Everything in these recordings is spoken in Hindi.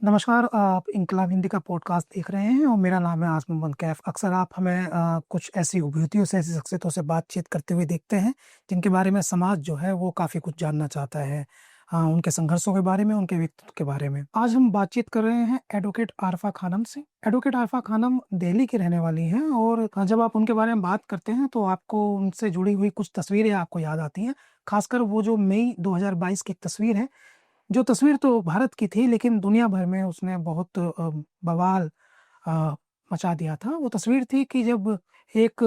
नमस्कार, आप इनकलाब हिंदी का पॉडकास्ट देख रहे हैं और मेरा नाम है आज़म मोहम्मद कैफ। अक्सर आप हमें कुछ ऐसी विभूतियों से, ऐसी शख्सियतों से बातचीत करते हुए देखते हैं, जिनके बारे में समाज जो है वो काफ़ी कुछ जानना चाहता है। उनके संघर्षों के बारे में, उनके व्यक्तित्व के बारे में। आज हम बातचीत कर रहे हैं एडवोकेट आरफ़ा खानम से। एडवोकेट आरफ़ा खानम दिल्ली की रहने वाली हैं और जब आप उनके बारे में बात करते हैं तो आपको उनसे जुड़ी हुई कुछ तस्वीरें आपको याद आती हैं। ख़ासकर वो जो मई 2022 की एक तस्वीर है, जो तस्वीर तो भारत की थी लेकिन दुनिया भर में उसने बहुत बवाल अ, मचा दिया था। वो तस्वीर थी कि जब एक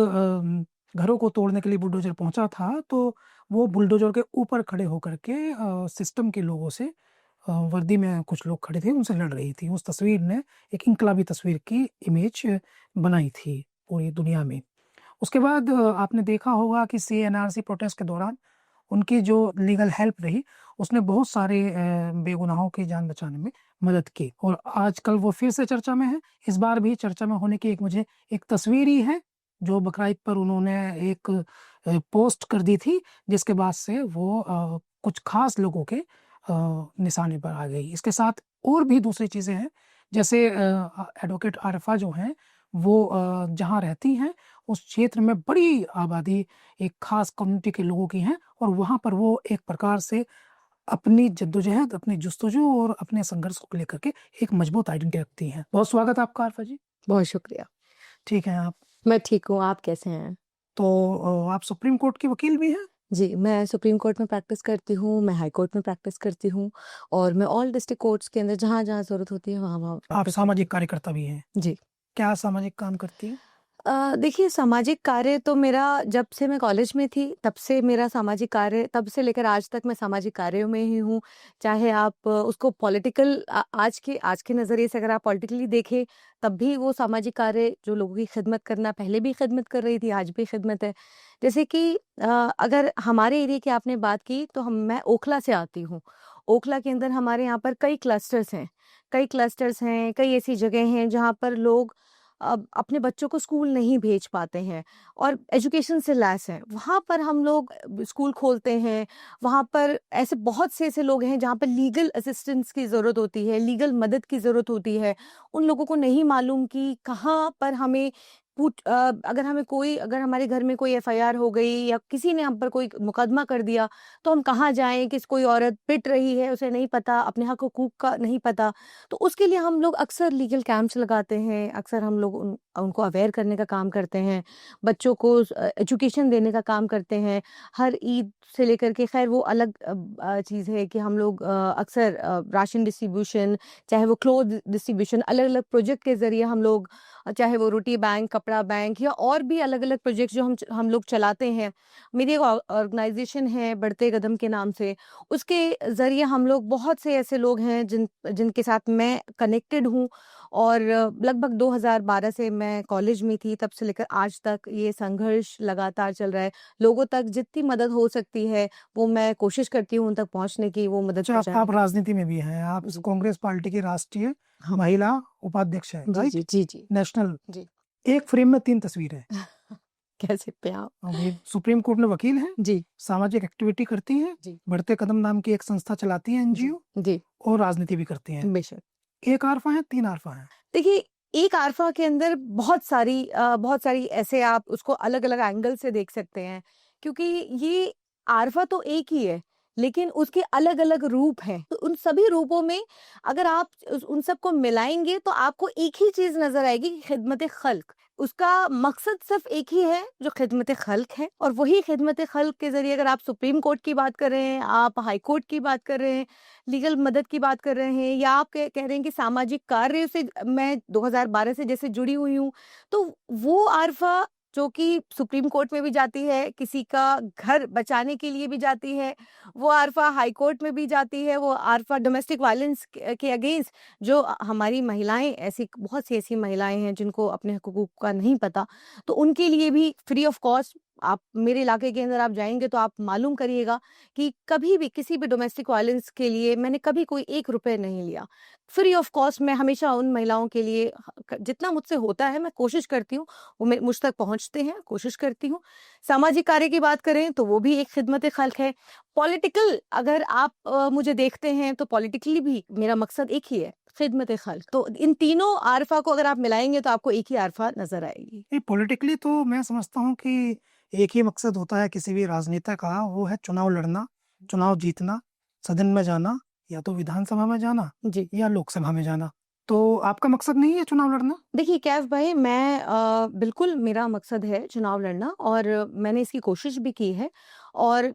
घरों को तोड़ने के लिए बुलडोज़र पहुँचा था, तो वो बुलडोज़र के ऊपर खड़े होकर के सिस्टम के लोगों से, वर्दी में कुछ लोग खड़े थे, उनसे लड़ रही थी। उस तस्वीर ने एक इनकलाबी तस्वीर की इमेज बनाई थी पूरी दुनिया में। उसके बाद आपने देखा होगा कि सीएनआरसी प्रोटेस्ट के दौरान उनकी जो लीगल हेल्प रही, उसने बहुत सारे बेगुनाहों की जान बचाने में मदद की और आजकल वो फिर से चर्चा में है। इस बार भी चर्चा में होने की मुझे एक तस्वीर ही है, जो बकरा-ईद पर उन्होंने एक पोस्ट कर दी थी, जिसके बाद से वो कुछ ख़ास लोगों के निशाने पर आ गई। इसके साथ और भी दूसरी चीज़ें हैं, जैसे एडवोकेट आरिफ़ा जो हैं, वो जहाँ रहती हैं, उस क्षेत्र में बड़ी आबादी एक ख़ास कम्युनिटी के लोगों की हैं और वहाँ पर वो एक प्रकार से अपनी जद्दोजहद, अपनी जुस्तजू और अपने संघर्ष को लेकर के एक मजबूत आइडेंटिटी रखती हैं। बहुत स्वागत है आपका आरिफ़ा जी। बहुत शुक्रिया। ठीक हैं आप? मैं ठीक हूँ, आप कैसे हैं? तो आप सुप्रीम कोर्ट की वकील भी हैं? जी, मैं सुप्रीम कोर्ट में प्रैक्टिस करती हूँ, मैं हाई कोर्ट में प्रैक्टिस करती हूँ और मैं ऑल डिस्ट्रिक्ट कोर्ट्स के अंदर जहाँ-जहाँ ज़रूरत होती है वहाँ-वहाँ आप प्रैक्टिस सामाजिक कार्यकर्ता भी हैं। जी। क्या सामाजिक काम करती हैं? देखिए सामाजिक कार्य तो मेरा जब से मैं कॉलेज में थी तब से मेरा सामाजिक कार्य तब से लेकर आज तक मैं सामाजिक कार्यों में ही हूँ। चाहे आप उसको पॉलिटिकल आज के नज़रिए से अगर आप पॉलिटिकली देखें तब भी वो सामाजिक कार्य जो लोगों की खिदमत करना पहले भी खिदमत कर रही थी, आज भी खिदमत है। जैसे कि अगर हमारे एरिया की आपने बात की तो हम मैं ओखला से आती हूँ। ओखला के अंदर हमारे यहाँ पर कई क्लस्टर्स हैं, कई ऐसी जगह हैं जहाँ पर लोग अपने बच्चों को स्कूल नहीं भेज पाते हैं और एजुकेशन से लैस हैं। वहाँ पर हम लोग स्कूल खोलते हैं, वहाँ पर ऐसे बहुत से ऐसे लोग हैं जहाँ पर लीगल असिस्टेंस की ज़रूरत होती है, लीगल मदद की ज़रूरत होती है। उन लोगों को नहीं मालूम कि कहाँ पर हमें अगर हमारे घर में कोई एफआईआर हो गई या किसी ने हम पर कोई मुकदमा कर दिया, तो हम कहाँ जाएँ? कोई औरत पिट रही है, उसे नहीं पता, अपने हक-हुकूक का नहीं पता। तो उसके लिए हम लोग अक्सर लीगल कैंप्स लगाते हैं, अक्सर हम लोग उनको अवेयर करने का काम करते हैं, बच्चों को एजुकेशन देने का काम करते हैं। हर ईद से लेकर के ख़ैर वो अलग चीज़ है कि हम लोग अक्सर राशन डिस्ट्रीब्यूशन, चाहे वो क्लॉथ डिस्ट्रीब्यूशन, अलग-अलग प्रोजेक्ट के ज़रिए हम लोग चाहे वो रोटी बैंक, कपड़ा बैंक या और भी अलग-अलग प्रोजेक्ट्स जो हम लोग चलाते हैं। मेरी एक ऑर्गनाइज़ेशन है बढ़ते कदम के नाम से, उसके ज़रिए हम लोग बहुत से ऐसे लोग हैं जिनके साथ मैं कनेक्टेड हूँ और लगभग 2012 से मैं कॉलेज में थी, तब से लेकर आज तक ये संघर्ष लगातार चल रहा है। लोगों तक जितनी मदद हो सकती है, वो मैं कोशिश करती हूँ उन तक पहुँचने की, वो मदद अच्छा, पहुँचाने आप की। राजनीति में भी हैं। आप जी। कांग्रेस पार्टी की राष्ट्रीय हाँ। महिला उपाध्यक्ष हैं, जी, राइट? जी, जी, जी। नेशनल। जी। एक फ्रेम में 3 तस्वीरें। कह सकते हैं आप। अभी सुप्रीम कोर्ट में वकील हैं, जी, सामाजिक एक्टिविटी करती हैं, जी, बढ़ते कदम नाम की एक संस्था चलाती हैं, जी, एनजीओ, जी, और राजनीति भी करती हैं। बेशक। एक आरफा हैं, 3 आरफा हैं। देखिए, एक आरफ़ा के अंदर बहुत सारी ऐसे आप उसको अलग-अलग एंगल से देख सकते हैं, क्योंकि ये आरफ़ा तो एक ही है, लेकिन उसके अलग-अलग रूप हैं। तो उन सभी रूपों में अगर आप उन सबको मिलाएँगे तो आपको एक ही चीज़ नज़र आएगी कि खिदमत-ए-ख़ल्क़। उसका मकसद सिर्फ़ एक ही है जो खिदमत-ए-ख़ल्क़ है और वही खिदमत-ए-ख़ल्क़ के ज़रिए अगर आप सुप्रीम कोर्ट की बात कर रहे हैं, आप हाई कोर्ट की बात कर रहे हैं, लीगल मदद की बात कर रहे हैं या आप कह रहे हैं कि सामाजिक कार्य से मैं 2012 से जैसे जुड़ी हुई हूँ, तो वो आरफ़ा जो कि सुप्रीम कोर्ट में भी जाती है, किसी का घर बचाने के लिए भी जाती है, वो आरफ़ा हाई कोर्ट में भी जाती है, वो आरफ़ा डोमेस्टिक वायलेंस के अगेंस्ट जो हमारी महिलाएँ ऐसी बहुत सी ऐसी महिलाएँ हैं जिनको अपने हकूक़ का नहीं पता, तो उनके लिए भी फ्री ऑफ कॉस्ट आप मेरे इलाके के अंदर आप जाएँगे तो आप मालूम करिएगा कि कभी भी किसी भी डोमेस्टिक वायलेंस के लिए मैंने कभी कोई 1 रुपए नहीं लिया। फ्री ऑफ कॉस्ट मैं हमेशा उन महिलाओं के लिए जितना मुझसे होता है मैं कोशिश करती हूँ, वो मुझ तक पहुँचते हैं, कोशिश करती हूँ। सामाजिक कार्य की बात करें तो वो भी एक खिदमत-ए-ख़ल्क़ है। पॉलिटिकल अगर आप मुझे देखते हैं तो पॉलिटिकली भी मेरा मकसद एक ही है, खिदमत खल्क। तो इन तीनों आरफा को अगर आप मिलाएंगे तो आपको एक ही आरफा नजर आएगी। ये पॉलिटिकली तो मैं समझता हूँ कि एक ही मकसद होता है किसी भी राजनेता का, वो है चुनाव लड़ना, चुनाव जीतना, सदन में जाना, या तो विधानसभा में जाना जी या लोकसभा में जाना। तो आपका मकसद नहीं है चुनाव लड़ना? देखिए कैफ भाई, मैं बिल्कुल मेरा मकसद है चुनाव लड़ना, और मैंने इसकी कोशिश भी की है, और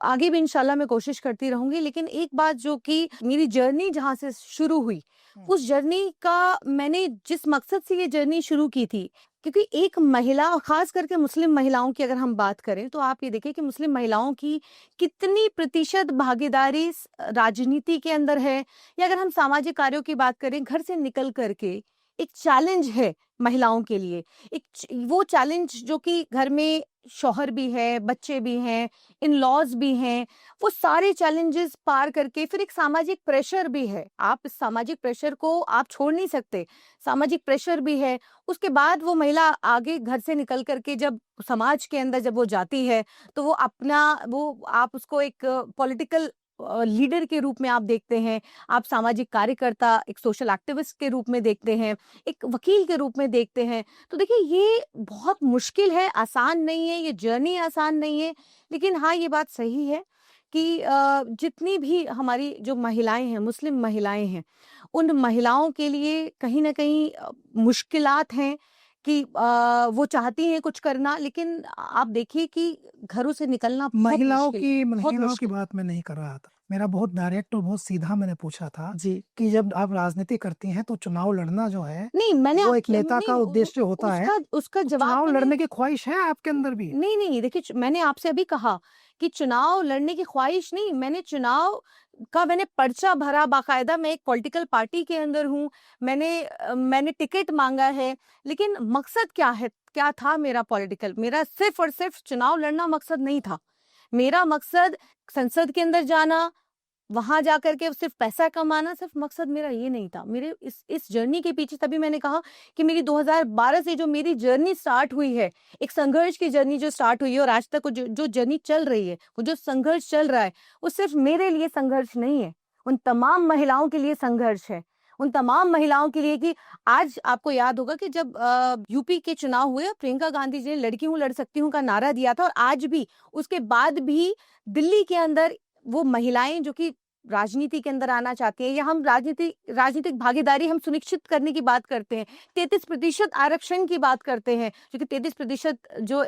आगे भी इंशाल्लाह मैं कोशिश करती रहूंगी। लेकिन एक बात जो कि मेरी जर्नी जहाँ से शुरू हुई, उस जर्नी का मैंने जिस मकसद से ये जर्नी शुरू की थी, क्योंकि एक महिला, और खास करके मुस्लिम महिलाओं की अगर हम बात करें, तो आप ये देखिए कि मुस्लिम महिलाओं की कितनी प्रतिशत भागीदारी राजनीति के अंदर है, या अगर हम सामाजिक कार्यों की बात करें, घर से निकल करके एक चैलेंज है महिलाओं के लिए। वो चैलेंज जो कि घर में शौहर भी है, बच्चे भी हैं, इन लॉज भी हैं, वो सारे चैलेंजेस पार करके फिर एक सामाजिक प्रेशर भी है। आप इस सामाजिक प्रेशर को आप छोड़ नहीं सकते, सामाजिक प्रेशर भी है। उसके बाद वो महिला आगे घर से निकल करके जब समाज के अंदर जब वो जाती है, तो वो अपना, वो आप उसको एक पॉलिटिकल लीडर के रूप में आप देखते हैं, आप सामाजिक कार्यकर्ता, एक सोशल एक्टिविस्ट के रूप में देखते हैं, एक वकील के रूप में देखते हैं। तो देखिए ये बहुत मुश्किल है, आसान नहीं है, ये जर्नी आसान नहीं है। लेकिन हाँ, ये बात सही है कि जितनी भी हमारी जो महिलाएं हैं, मुस्लिम महिलाएं हैं, उन महिलाओं के लिए कहीं ना कहीं मुश्किलात हैं कि वो चाहती हैं कुछ करना, लेकिन आप देखिए कि घरों से निकलना बहुत महिलाओं मुश्किल की है, बहुत महिलाओं की मुश्किल। बात मैं नहीं कर रहा था, मेरा बहुत डायरेक्ट और बहुत सीधा मैंने पूछा था जी कि जब आप राजनीति करती हैं तो चुनाव लड़ना जो है नहीं, मैंने वो आप एक नेता नहीं का उद्देश्य होता है। उसका उसका तो जवाब चुनाव मैंने लड़ने की ख्वाहिश है आपके अंदर भी? नहीं नहीं देखिए, मैंने आपसे अभी कहा कि चुनाव लड़ने की ख्वाहिश नहीं, मैंने चुनाव का मैंने पर्चा भरा बाकायदा, मैं एक पॉलिटिकल पार्टी के अंदर हूँ, मैंने टिकट मांगा है। लेकिन मकसद क्या है, क्या था मेरा पॉलिटिकल, मेरा सिर्फ और सिर्फ चुनाव लड़ना मकसद नहीं था। मेरा मकसद संसद के अंदर जाना, वहां जाकर के सिर्फ पैसा कमाना, सिर्फ मकसद मेरा ये नहीं था। मेरे इस जर्नी के पीछे, तभी मैंने कहा कि मेरी 2012 से जो मेरी जर्नी स्टार्ट हुई है, एक संघर्ष की जर्नी जो स्टार्ट हुई है, और आज तक वो जो जर्नी चल रही है, वो जो संघर्ष चल रहा है, वो सिर्फ मेरे लिए संघर्ष नहीं है, उन तमाम महिलाओं के लिए संघर्ष है। उन तमाम महिलाओं के लिए कि आज आपको याद होगा कि जब यूपी के चुनाव हुए, प्रियंका गांधी जी ने लड़की हूं लड़ सकती हूं का नारा दिया था, और आज भी, उसके बाद भी दिल्ली के अंदर वो महिलाएं जो कि राजनीति के अंदर आना चाहती हैं, या हम राजनीतिक भागीदारी हम सुनिश्चित करने की बात करते हैं, 33% आरक्षण की बात करते हैं, क्योंकि 33% जो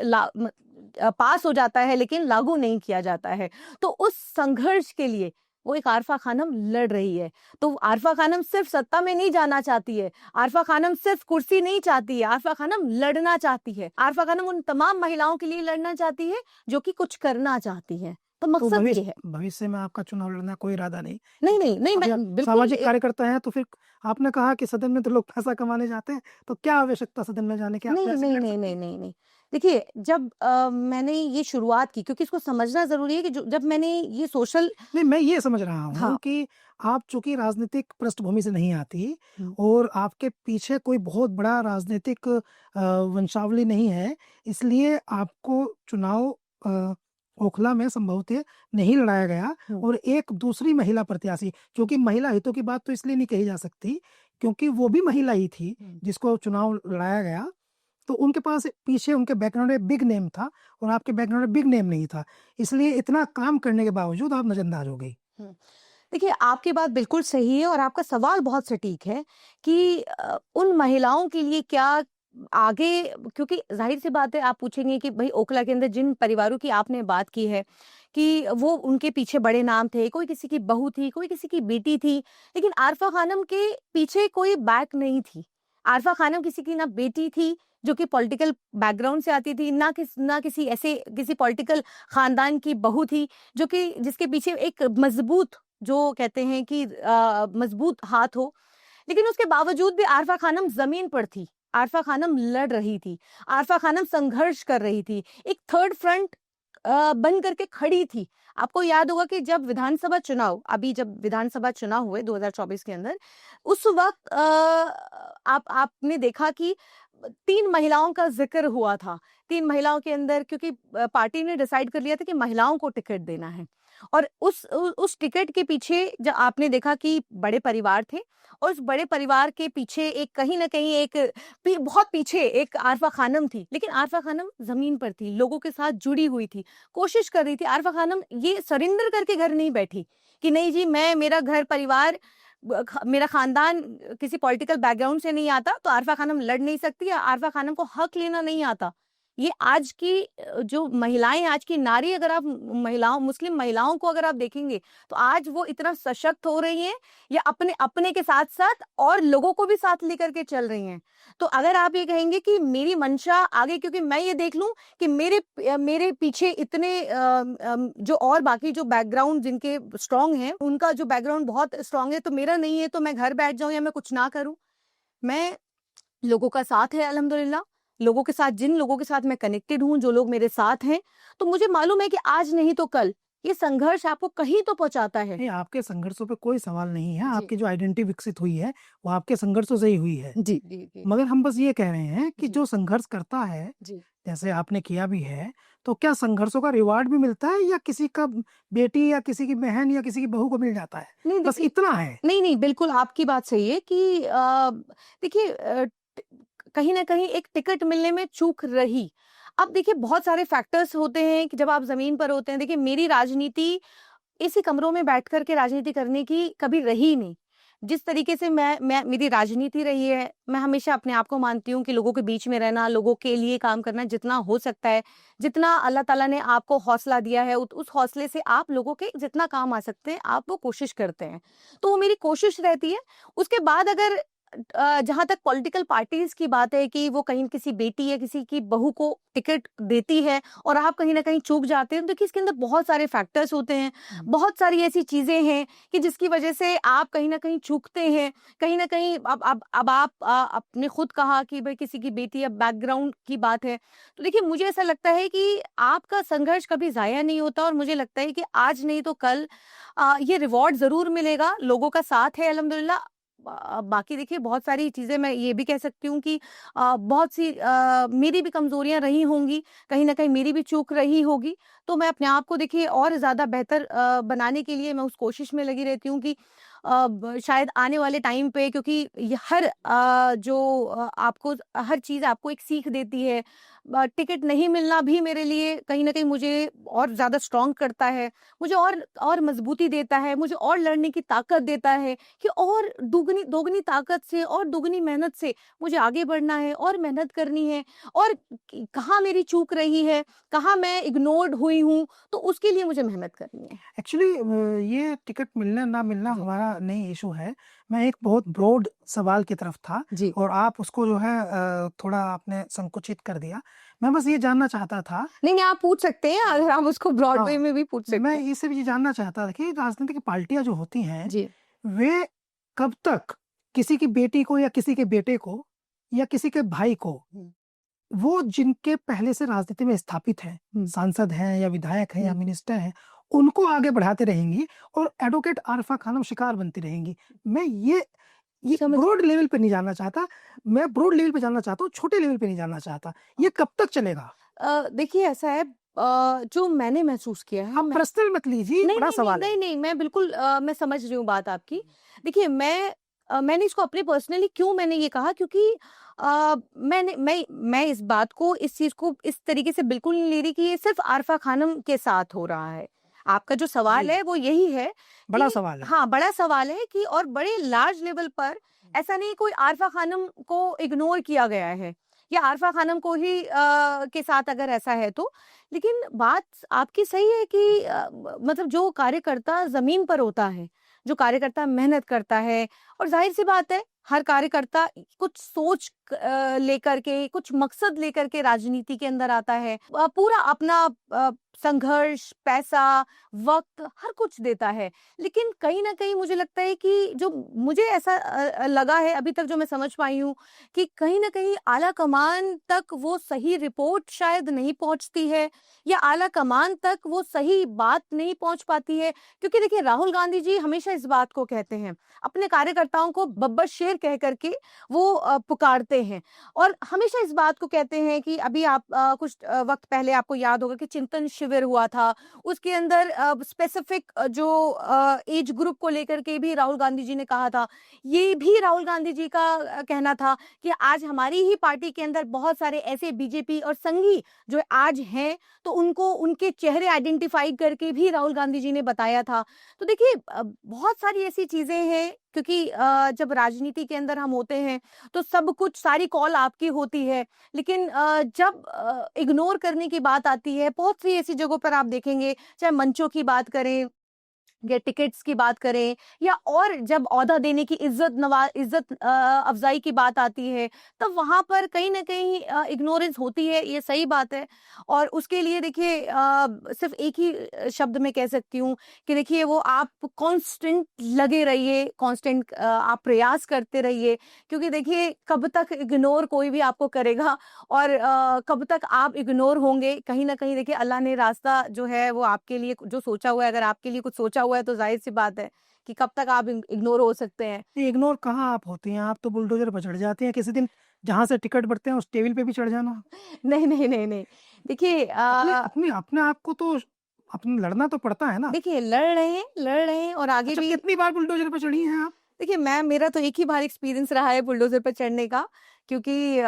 पास हो जाता है लेकिन लागू नहीं किया जाता है। तो उस संघर्ष के लिए वो एक आरफा खानम लड़ रही है। तो आरफा खानम सिर्फ सत्ता में नहीं जाना चाहती है, आरफा खानम सिर्फ कुर्सी नहीं चाहती है, आरफा खानम लड़ना चाहती है। आरफा खानम उन तमाम महिलाओं के लिए लड़ना चाहती है जो कि कुछ करना चाहती है। तो तो मकसद ये है। भविष्य में आपका चुनाव लड़ना कोई इरादा नहीं? नहीं नहीं नहीं, अब मैं आप बिल्कुल सामाजिक कार्यकर्ता हैं, तो फिर आपने कहा कि सदन में तो लोग पैसा कमाने जाते हैं, तो क्या आवश्यकता सदन में जाने की? आप नहीं पैसे नहीं लड़ नहीं सकते नहीं हैं। नहीं नहीं देखिए, जब मैंने ये शुरुआत की, क्योंकि इसको समझना जरूरी है कि जब मैंने ये सोशल, नहीं, मैं ये समझ रहा हूँ हाँ, कि आप चूंकि राजनीतिक पृष्ठभूमि से नहीं आती हम्म, और आपके पीछे कोई बहुत बड़ा राजनीतिक वंशावली नहीं है, इसलिए आपको चुनाव ओखला में संभवतः नहीं लड़ाया गया। हम्म, और एक दूसरी महिला प्रत्याशी, क्योंकि महिला हितों की बात तो इसलिए नहीं कही जा सकती क्योंकि वो भी महिला ही थी जिसको चुनाव लड़ाया गया, तो उनके पास पीछे उनके बैकग्राउंड में बिग नेम था और आपके बैकग्राउंड में बिग नेम नहीं था, इसलिए इतना काम करने के बावजूद आप नजरअंदाज हो गई। हम्म। देखिए, आपकी बात बिल्कुल सही है, और आपका सवाल बहुत सटीक है कि उन महिलाओं के लिए क्या आगे, क्योंकि जाहिर सी बात है, आप पूछेंगे कि भाई ओखला के अंदर जिन परिवारों की आपने बात की है कि वो उनके पीछे बड़े नाम थे, कोई किसी की बहू थी, कोई किसी की बेटी थी, लेकिन आरफा खानम के पीछे कोई बैक नहीं थी। आरफा खानम किसी की ना बेटी थी जो कि पॉलिटिकल बैकग्राउंड से आती थी, ना किसी ऐसे किसी पॉलिटिकल खानदान की बहू थी जो कि जिसके पीछे एक मजबूत, जो कहते हैं कि मजबूत हाथ हो। लेकिन उसके बावजूद भी आरफा खानम जमीन पर थी, आरफा खानम लड़ रही थी, आरफा खानम संघर्ष कर रही थी, एक थर्ड फ्रंट बन करके खड़ी थी। आपको याद होगा कि जब विधानसभा चुनाव हुए 2024 के अंदर, उस वक्त आपने देखा कि 3 महिलाओं का जिक्र हुआ था। 3 महिलाओं के अंदर, क्योंकि पार्टी ने डिसाइड कर लिया था कि महिलाओं को टिकट देना है, और उस टिकट के पीछे जब आपने देखा कि बड़े परिवार थे और उस बड़े परिवार के पीछे एक कहीं न कहीं एक बहुत पीछे एक आरफा खानम थी, लेकिन आरफा खानम ज़मीन पर थी, लोगों के साथ जुड़ी हुई थी, कोशिश कर रही थी। आरफा खानम ये सरेंडर करके घर नहीं बैठी कि नहीं जी मैं मेरा घर परिवार मेरा खानदान किसी पॉलिटिकल बैकग्राउंड से नहीं आता तो आरफा खानम लड़ नहीं सकती या आरफा खानम को हक लेना नहीं आता। ये आज की जो महिलाएं, आज की नारी, अगर आप महिलाओं, मुस्लिम महिलाओं को अगर आप देखेंगे तो आज वो इतना सशक्त हो रही हैं या अपने अपने के साथ साथ और लोगों को भी साथ लेकर के चल रही हैं। तो अगर आप ये कहेंगे कि मेरी मंशा आगे, क्योंकि मैं ये देख लूं कि मेरे पीछे इतने जो और बाकी जो बैकग्राउंड जिनके स्ट्रांग हैं उनका जो बैकग्राउंड बहुत स्ट्रांग है तो मेरा नहीं है, तो मैं घर बैठ जाऊं या मैं कुछ ना करूं। मैं लोगों का साथ है अल्हम्दुलिल्लाह, लोगों के साथ, जिन लोगों के साथ मैं कनेक्टेड हूँ, जो लोग मेरे साथ हैं, तो मुझे मालूम है कि आज नहीं तो कल ये संघर्ष आपको कहीं तो पहुंचाता है। नहीं, आपके संघर्षों पे कोई सवाल नहीं है, जी। आपकी जो आइडेंटिटी विकसित हुई है, वो आपके संघर्षों से ही हुई है। जी, जी, जी। मगर हम बस ये कह रहे हैं कि जी। जो संघर्ष करता है, जी। जैसे आपने किया भी है, तो क्या संघर्षों का रिवार्ड भी मिलता है या किसी का बेटी या किसी की बहन या किसी की बहू को मिल जाता है? नहीं बस देखिए, इतना है। नहीं, बिल्कुल आपकी बात सही है कि देखिए कहीं न कहीं एक टिकट मिलने में चूक रही। अब देखिए बहुत सारे फैक्टर्स होते हैं कि जब आप ज़मीन पर होते हैं, देखिए मेरी राजनीति इसी कमरों में बैठ कर के राजनीति करने की कभी रही ही नहीं। जिस तरीके से मैं मेरी राजनीति रही है, मैं हमेशा अपने आप को मानती हूँ कि लोगों के बीच में रहना, लोगों के लिए काम करना जितना हो सकता है, जितना अल्लाह ताला ने आपको हौसला दिया है, उस हौसले से आप लोगों के जितना काम आ सकते हैं, आप वो कोशिश करते हैं। तो वो मेरी कोशिश रहती है। उसके बाद अगर जहाँ तक पॉलिटिकल पार्टीज़ की बात है कि वो कहीं किसी बेटी या किसी की बहू को टिकट देती है और आप कहीं न कहीं चूक जाते हैं, तो देखिए इसके अंदर बहुत सारे फैक्टर्स होते हैं, बहुत सारी ऐसी चीज़ें हैं कि जिसकी वजह से आप कहीं न कहीं चूकते हैं। कहीं न कहीं अब आप आपने खुद कहा कि भई किसी की बेटी या बैकग्राउंड की बात है। तो देखिए मुझे ऐसा लगता है कि आपका संघर्ष कभी ज़ाया नहीं होता और मुझे लगता है कि आज नहीं तो कल ये रिवॉर्ड ज़रूर मिलेगा। लोगों का साथ है अल्हम्दुलिल्लाह। बाकी देखिए बहुत सारी चीज़ें मैं ये भी कह सकती हूँ कि बहुत सी मेरी भी कमज़ोरियाँ रही होंगी, कहीं न कहीं मेरी भी चूक रही होगी। तो मैं अपने आप को देखिए और ज़्यादा बेहतर बनाने के लिए मैं उस कोशिश में लगी रहती हूँ कि शायद आने वाले टाइम पे, क्योंकि ये हर आपको हर चीज़ आपको एक सीख देती है। टिकट नहीं मिलना भी मेरे लिए कहीं न कहीं मुझे और ज़्यादा स्ट्रॉन्ग करता है, मुझे और मज़बूती देता है, मुझे और लड़ने की ताकत देता है कि और दुगनी दोगुनी ताकत से और दुगनी मेहनत से मुझे आगे बढ़ना है और मेहनत करनी है और कहाँ मेरी चूक रही है, कहाँ मैं इग्नोर्ड हुई हूँ, तो उसके लिए मुझे मेहनत करनी है। एक्चुअली ये टिकट मिलना ना मिलना जी। हमारा नहीं इशू है। मैं एक बहुत ब्रॉड सवाल की तरफ था जी। और आप उसको जो है थोड़ा आपने संकुचित कर दिया। मैं बस ये जानना चाहता था, नहीं, आप पूछ सकते हैं, अगर आप उसको ब्रॉड वे हाँ, में भी पूछ सकते मैं हैं। ये सिर्फ़ ये जानना चाहता था कि राजनीतिक पार्टियाँ जो होती हैं, जी। वे कब तक किसी की बेटी को या किसी के बेटे को या किसी के भाई को, हुँ। वो जिनके पहले से राजनीति में स्थापित हैं, हुँ। सांसद हैं या विधायक हैं या हुँ। मिनिस्टर हैं, उनको आगे बढ़ाते रहेंगी और एडवोकेट आरफ़ा खानम शिकार बनती रहेंगी। मैं ये समझ ब्रॉड लेवल पे नहीं जानना चाहता, मैं ब्रॉड लेवल पे जानना चाहता हूँ, छोटे लेवल पे नहीं जानना चाहता। ये कब तक चलेगा? देखिए ऐसा है, जो मैंने महसूस किया है, आप मैं पर्सनल मत लीजिए, नहीं, बड़ा नहीं, नहीं, सवाल है। नहीं, नहीं, मैं बिल्कुल मैं समझ रही हूँ बात आपकी। देखिए मैंने इसको अपने पर्सनली क्यों मैंने ये कहा, क्योंकि मैं इस बात को, इस चीज़ को इस तरीके से बिल्कुल नहीं ले रही कि ये सिर्फ़ आरफ़ा खानम के साथ हो रहा है। आपका जो सवाल जी, है वो यही है बड़ा कि सवाल है। हाँ, बड़ा सवाल है कि और बड़े लार्ज लेवल पर ऐसा नहीं कोई आरफ़ा खानम को इग्नोर किया गया है या आरफ़ा खानम को ही के साथ अगर ऐसा है तो। लेकिन बात आपकी सही है कि मतलब जो कार्यकर्ता ज़मीन पर होता है, जो कार्यकर्ता मेहनत करता है और ज़ाहिर-सी बात है, हर कार्यकर्ता कुछ सोच लेकर के, कुछ मकसद लेकर के राजनीति के अंदर आता है। पूरा अपना संघर्ष, पैसा, वक़्त हर कुछ देता है। लेकिन कहीं न कहीं मुझे लगता है कि जो मुझे ऐसा लगा है अभी तक जो मैं समझ पाई हूँ कि कहीं न कहीं आला कमान तक वो सही रिपोर्ट शायद नहीं पहुँचती है या आला कमान तक वो सही बात नहीं पहुँच पाती है। क्योंकि देखिए राहुल गांधी जी हमेशा इस बात को कहते हैं, अपने कार्यकर्ता कार्यकर्ताओं को बब्बर शेर कह करके वो पुकारते हैं और हमेशा इस बात को कहते हैं कि अभी आप कुछ वक्त पहले आपको याद होगा कि चिंतन शिविर हुआ था, उसके अंदर स्पेसिफिक जो एज ग्रुप को लेकर के भी राहुल गांधी जी ने कहा था। ये भी राहुल गांधी जी का कहना था कि आज हमारी ही पार्टी के अंदर बहुत सारे ऐसे बीजेपी और संघी जो आज हैं, तो उनको उनके चेहरे आइडेंटिफाई करके भी राहुल गांधी जी ने बताया था। तो देखिए बहुत सारी ऐसी चीजें हैं, क्योंकि जब राजनीति के अंदर हम होते हैं तो सब कुछ, सारी कॉल आपकी होती है, लेकिन जब इग्नोर करने की बात आती है, बहुत सी ऐसी जगहों पर आप देखेंगे, चाहे मंचों की बात करें या टिकट्स की बात करें, या और जब ओहदा देने की इज्जत अफजाई की बात आती है, तब वहां पर कहीं ना कहीं इग्नोरेंस होती है, ये सही बात है। और उसके लिए देखिए सिर्फ एक ही शब्द में कह सकती हूँ कि देखिए वो आप कांस्टेंट लगे रहिए, कांस्टेंट आप प्रयास करते रहिए, क्योंकि देखिए कब तक इग्नोर कोई भी आपको करेगा और कब तक आप इग्नोर होंगे, कहीं ना कहीं देखिए अल्लाह ने रास्ता जो है वो आपके लिए जो सोचा हुआ है, अगर आपके लिए कुछ सोचा हुआ है तो जाहिर सी बात है कि कब तक आप इग्नोर हो सकते हैं। इग्नोर कहाँ आप होती हैं, आप तो बुलडोजर पर चढ़ जाती हैं। किसी दिन जहाँ से टिकट बढ़ते हैं उस टेबल पे भी चढ़ जाना। नहीं नहीं नहीं नहीं, देखिए अपने अपने अपने आप को तो अपने लड़ना तो पड़ता है ना। देखिए लड़ रहे हैं और आगे अच्छा, भी। कितनी बार बुलडोजर पर चढ़ी हैं आप? देखिए मेरा तो एक ही बार एक्सपीरियंस रहा है बुलडोजर पर चढ़ने का, क्योंकि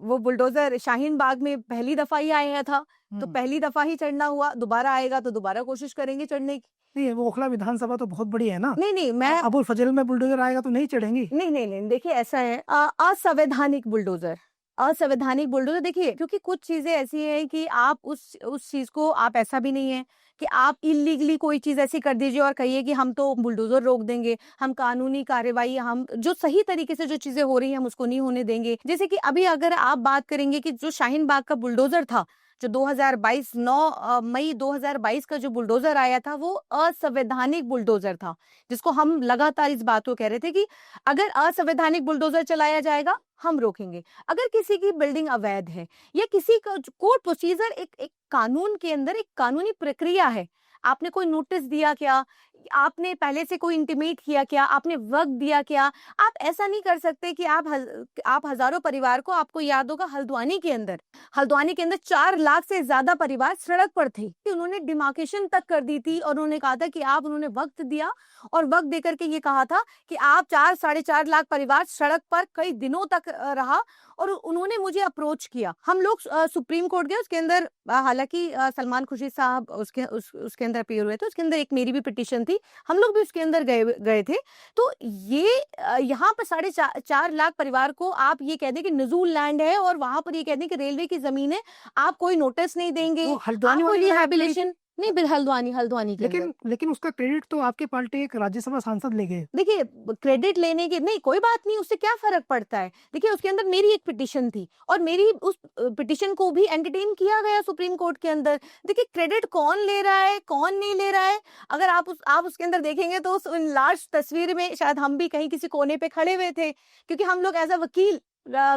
वो बुलडोजर शाहीन बाग में पहली दफा ही आया था, तो पहली दफा ही चढ़ना हुआ, दोबारा आएगा तो दोबारा कोशिश करेंगे चढ़ने की। नहीं, वो ओखला विधानसभा तो बहुत बड़ी है ना। नहीं नहीं, मैं अबुल फजल में बुलडोजर आएगा तो नहीं चढ़ेंगी? नहीं नहीं नहीं, देखिए ऐसा है, असंवैधानिक बुलडोजर, असंवैधानिक बुलडोजर। देखिए क्योंकि कुछ चीजें ऐसी हैं कि आप उस चीज को, आप ऐसा भी नहीं है कि आप इलीगली कोई चीज ऐसी कर दीजिए और कहिए कि हम तो बुलडोजर रोक देंगे, हम कानूनी कार्रवाई, हम जो सही तरीके से जो चीजें हो रही हैं हम उसको नहीं होने देंगे। जैसे कि अभी अगर आप बात करेंगे कि जो शाहीन बाग का बुलडोजर था, जो 2022 9 मई 2022 का जो बुलडोजर आया था, वो असंवैधानिक बुलडोजर था, जिसको हम लगातार इस बात को कह रहे थे कि अगर असंवैधानिक बुलडोजर चलाया जाएगा हम रोकेंगे। अगर किसी की बिल्डिंग अवैध है या किसी का कोर्ट प्रोसीजर, एक कानून के अंदर एक कानूनी प्रक्रिया है, आपने कोई नोटिस दिया क्या, आपने पहले से कोई इंटीमेट किया क्या, आपने वक्त दिया क्या, आप ऐसा नहीं कर सकते कि आप हजारों परिवार को, आपको याद होगा हल्द्वानी के अंदर 4 लाख से ज्यादा परिवार सड़क पर थे, उन्होंने डिमार्केशन तक कर दी थी और उन्होंने कहा था कि उन्होंने वक्त दिया और वक्त देकर के ये कहा था कि आप 4-4.5 लाख परिवार सड़क पर कई दिनों तक रहा, और उन्होंने मुझे अप्रोच किया। हम लोग सुप्रीम कोर्ट गए, उसके अंदर हालांकि सलमान खुर्शीद साहब उसके अंदर अपीयर हुए थे, उसके अंदर एक मेरी भी पिटीशन थी, हम लोग भी उसके अंदर गए थे। तो ये यहाँ पर 4.5 लाख परिवार को आप ये कह दें कि नजूल लैंड है और वहां पर ये कह दें कि रेलवे की जमीन है, आप कोई नोटिस नहीं देंगे, वो हल्द्वानी आप कोई वाली रिहैबिलिटेशन नहीं, हल्द्वानी के अंदर। लेकिन उसका क्रेडिट तो आपके पार्टी एक राज्यसभा सांसद ले गए। देखिए क्रेडिट लेने के नहीं, कोई बात नहीं, उससे क्या फर्क पड़ता है। देखिए उसके अंदर मेरी एक पिटीशन थी और मेरी उस पिटीशन को भी एंटरटेन किया गया सुप्रीम कोर्ट के अंदर। देखिए क्रेडिट कौन ले रहा है कौन नहीं ले रहा है, अगर आप उसके अंदर देखेंगे तो उस लास्ट तस्वीर में शायद हम भी कहीं किसी कोने पे खड़े हुए थे, क्योंकि हम लोग एज अ वकील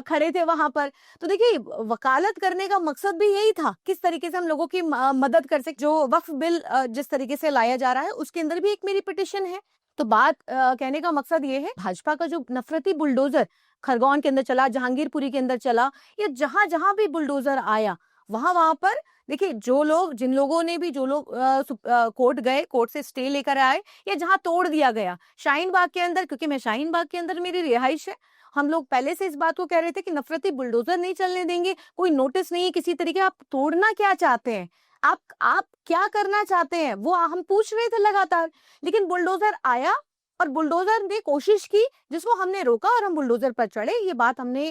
खड़े थे वहां पर। तो देखिए वकालत करने का मकसद भी यही था, किस तरीके से हम लोगों की मदद कर सके। जो वक्फ बिल जिस तरीके से लाया जा रहा है उसके अंदर भी एक मेरी पिटीशन है। तो बात कहने का मकसद ये है, भाजपा का जो नफरती बुलडोजर खरगोन के अंदर चला, जहांगीरपुरी के अंदर चला, या जहां जहां भी बुलडोजर आया वहां पर देखिए जिन लोगों ने भी, जो लोग कोर्ट गए, कोर्ट से स्टे लेकर आए, या जहां तोड़ दिया गया शाहीन बाग के अंदर, क्योंकि मैं शाहीन बाग के अंदर मेरी रिहाइश है, हम लोग पहले से इस बात को कह रहे थे कि नफरती बुलडोजर नहीं चलने देंगे, कोई नोटिस नहीं है किसी तरीके। आप तोड़ना क्या चाहते हैं, आप क्या करना चाहते हैं, वो हम पूछ रहे थे लगातार। लेकिन बुलडोजर आया और बुलडोजर ने कोशिश की, जिसको हमने रोका और हम बुलडोजर पर चढ़े। ये बात हमने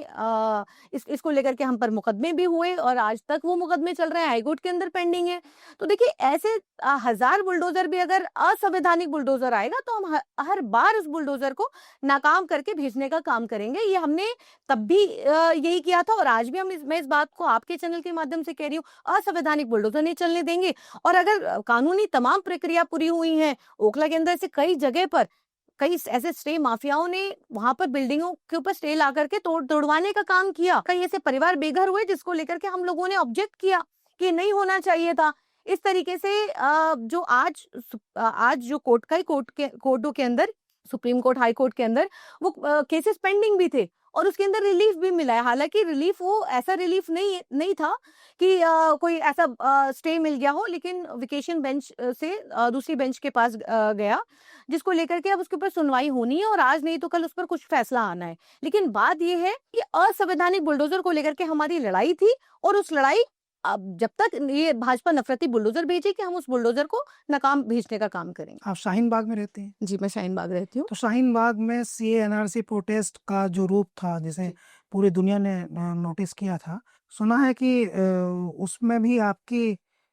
इसको लेकर के हम पर मुकदमे भी हुए और आज तक वो मुकदमे चल रहे हैं, हाईकोर्ट के अंदर पेंडिंग है। तो देखिए ऐसे 1000 बुलडोजर भी अगर असंवैधानिक बुलडोजर आएगा तो हम हर बार उस बुलडोजर को नाकाम करके भेजने का काम करेंगे। ये हमने तब भी यही किया था और आज भी मैं इस बात को आपके चैनल के माध्यम से कह रही हूँ, असंवैधानिक बुलडोजर नहीं चलने देंगे। और अगर कानूनी तमाम प्रक्रिया पूरी हुई है, ओखला के अंदर से कई जगह पर कई ऐसे स्टे माफियाओं ने वहां पर बिल्डिंगों के ऊपर स्टे ला करके तोड़वाने का काम किया, कई ऐसे परिवार बेघर हुए जिसको लेकर के हम लोगों ने ऑब्जेक्ट किया कि नहीं होना चाहिए था। इस तरीके से जो आज जो कोर्टों के अंदर सुप्रीम कोर्ट, हाई कोर्ट के अंदर वो केसेस पेंडिंग भी थे और उसके अंदर रिलीफ भी मिला है। हालाँकि रिलीफ वो ऐसा रिलीफ नहीं था कि कोई ऐसा स्टे मिल गया हो, लेकिन वेकेशन बेंच से दूसरी बेंच के पास गया, जिसको लेकर के अब उसके ऊपर सुनवाई होनी है और आज नहीं तो कल उस पर कुछ फैसला आना है। लेकिन बात ये है कि असंवैधानिक बुलडोज़र को लेकर के हमारी लड़ाई थी और उस लड़ाई अब जब तक ये भाजपा नफ़रती बुलडोज़र भेजेगी, हम उस बुलडोज़र को नाकाम भेजने का काम करेंगे। आप शाहीन बाग में रहते हैं? जी, मैं शाहीन बाग रहती हूँ। तो शाहीन बाग में सीए एनआरसी प्रोटेस्ट का जो रूप था, जिसे जी। पूरी दुनिया ने नोटिस किया था, सुना है कि उसमें भी आपकी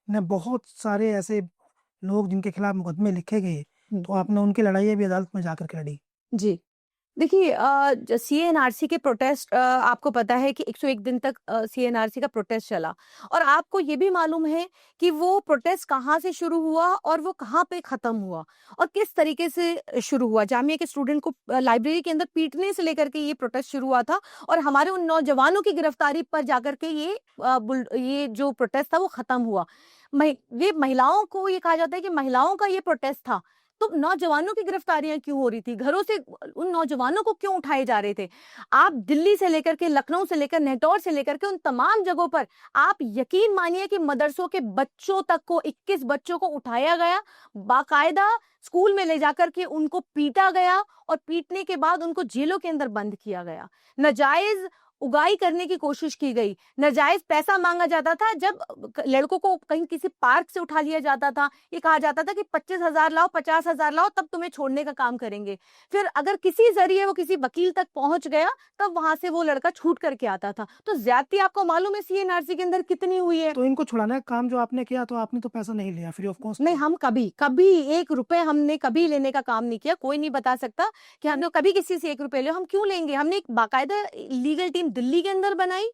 ने बहुत सारे ऐसे लोग जिनके खिलाफ मुकदमे लिखे गए, हुँ। तो आपने उनकी लड़ाइयाँ भी अदालत में जाकर के लड़ी। जी। देखिए सीएनआरसी के प्रोटेस्ट आपको पता है कि 101 दिन तक सीएनआरसी का प्रोटेस्ट चला और आपको ये भी मालूम है कि वो प्रोटेस्ट कहाँ से शुरू हुआ और वो कहाँ पे ख़त्म हुआ और किस तरीके से शुरू हुआ। जामिया के स्टूडेंट को लाइब्रेरी के अंदर पीटने से लेकर के ये प्रोटेस्ट शुरू हुआ था और हमारे उन नौजवानों की गिरफ्तारी पर जाकर के ये जो प्रोटेस्ट था वो ख़त्म हुआ। ये महिलाओं को ये कहा जाता है कि महिलाओं का ये प्रोटेस्ट था। तो नौजवानों की गिरफ्तारियां क्यों हो रही थी? घरों से उन नौजवानों को क्यों उठाए जा रहे थे? आप दिल्ली से लेकर के, लखनऊ से लेकर, नेटौर से लेकर के उन तमाम जगहों पर आप यकीन मानिए कि मदरसों के बच्चों तक को 21 बच्चों को उठाया गया, बाकायदा स्कूल में ले जाकर के उनको पीटा गया और पीटने के बाद उनको जेलों के अंदर बंद किया गया। नाजायज़ उगाई करने की कोशिश की गई, नाजायज़ पैसा माँगा जाता था। जब लड़कों को कहीं किसी पार्क से उठा लिया जाता था, ये कहा जाता था कि 25,000 लाओ, 50,000 लाओ, तब तुम्हें छोड़ने का काम करेंगे। फिर अगर किसी ज़रिए वो किसी वकील तक पहुँच गया, तब वहाँ से वो लड़का छूट करके आता था। तो ज़्यादती आपको मालूम है सीएनआरसी के अंदर कितनी हुई है? तो इनको छुड़ाने का काम जो आपने किया, तो आपने तो पैसा नहीं लिया, फ्री ऑफ कॉस्ट नहीं, किया। हम कभी 1 रुपए हमने कभी लेने का काम नहीं किया। कोई नहीं बता सकता कि हमने कभी किसी से 1 रुपए लिया। हम क्यों लेंगे? हमने एक बाकायदा लीगल टीम दिल्ली के अंदर बनाई,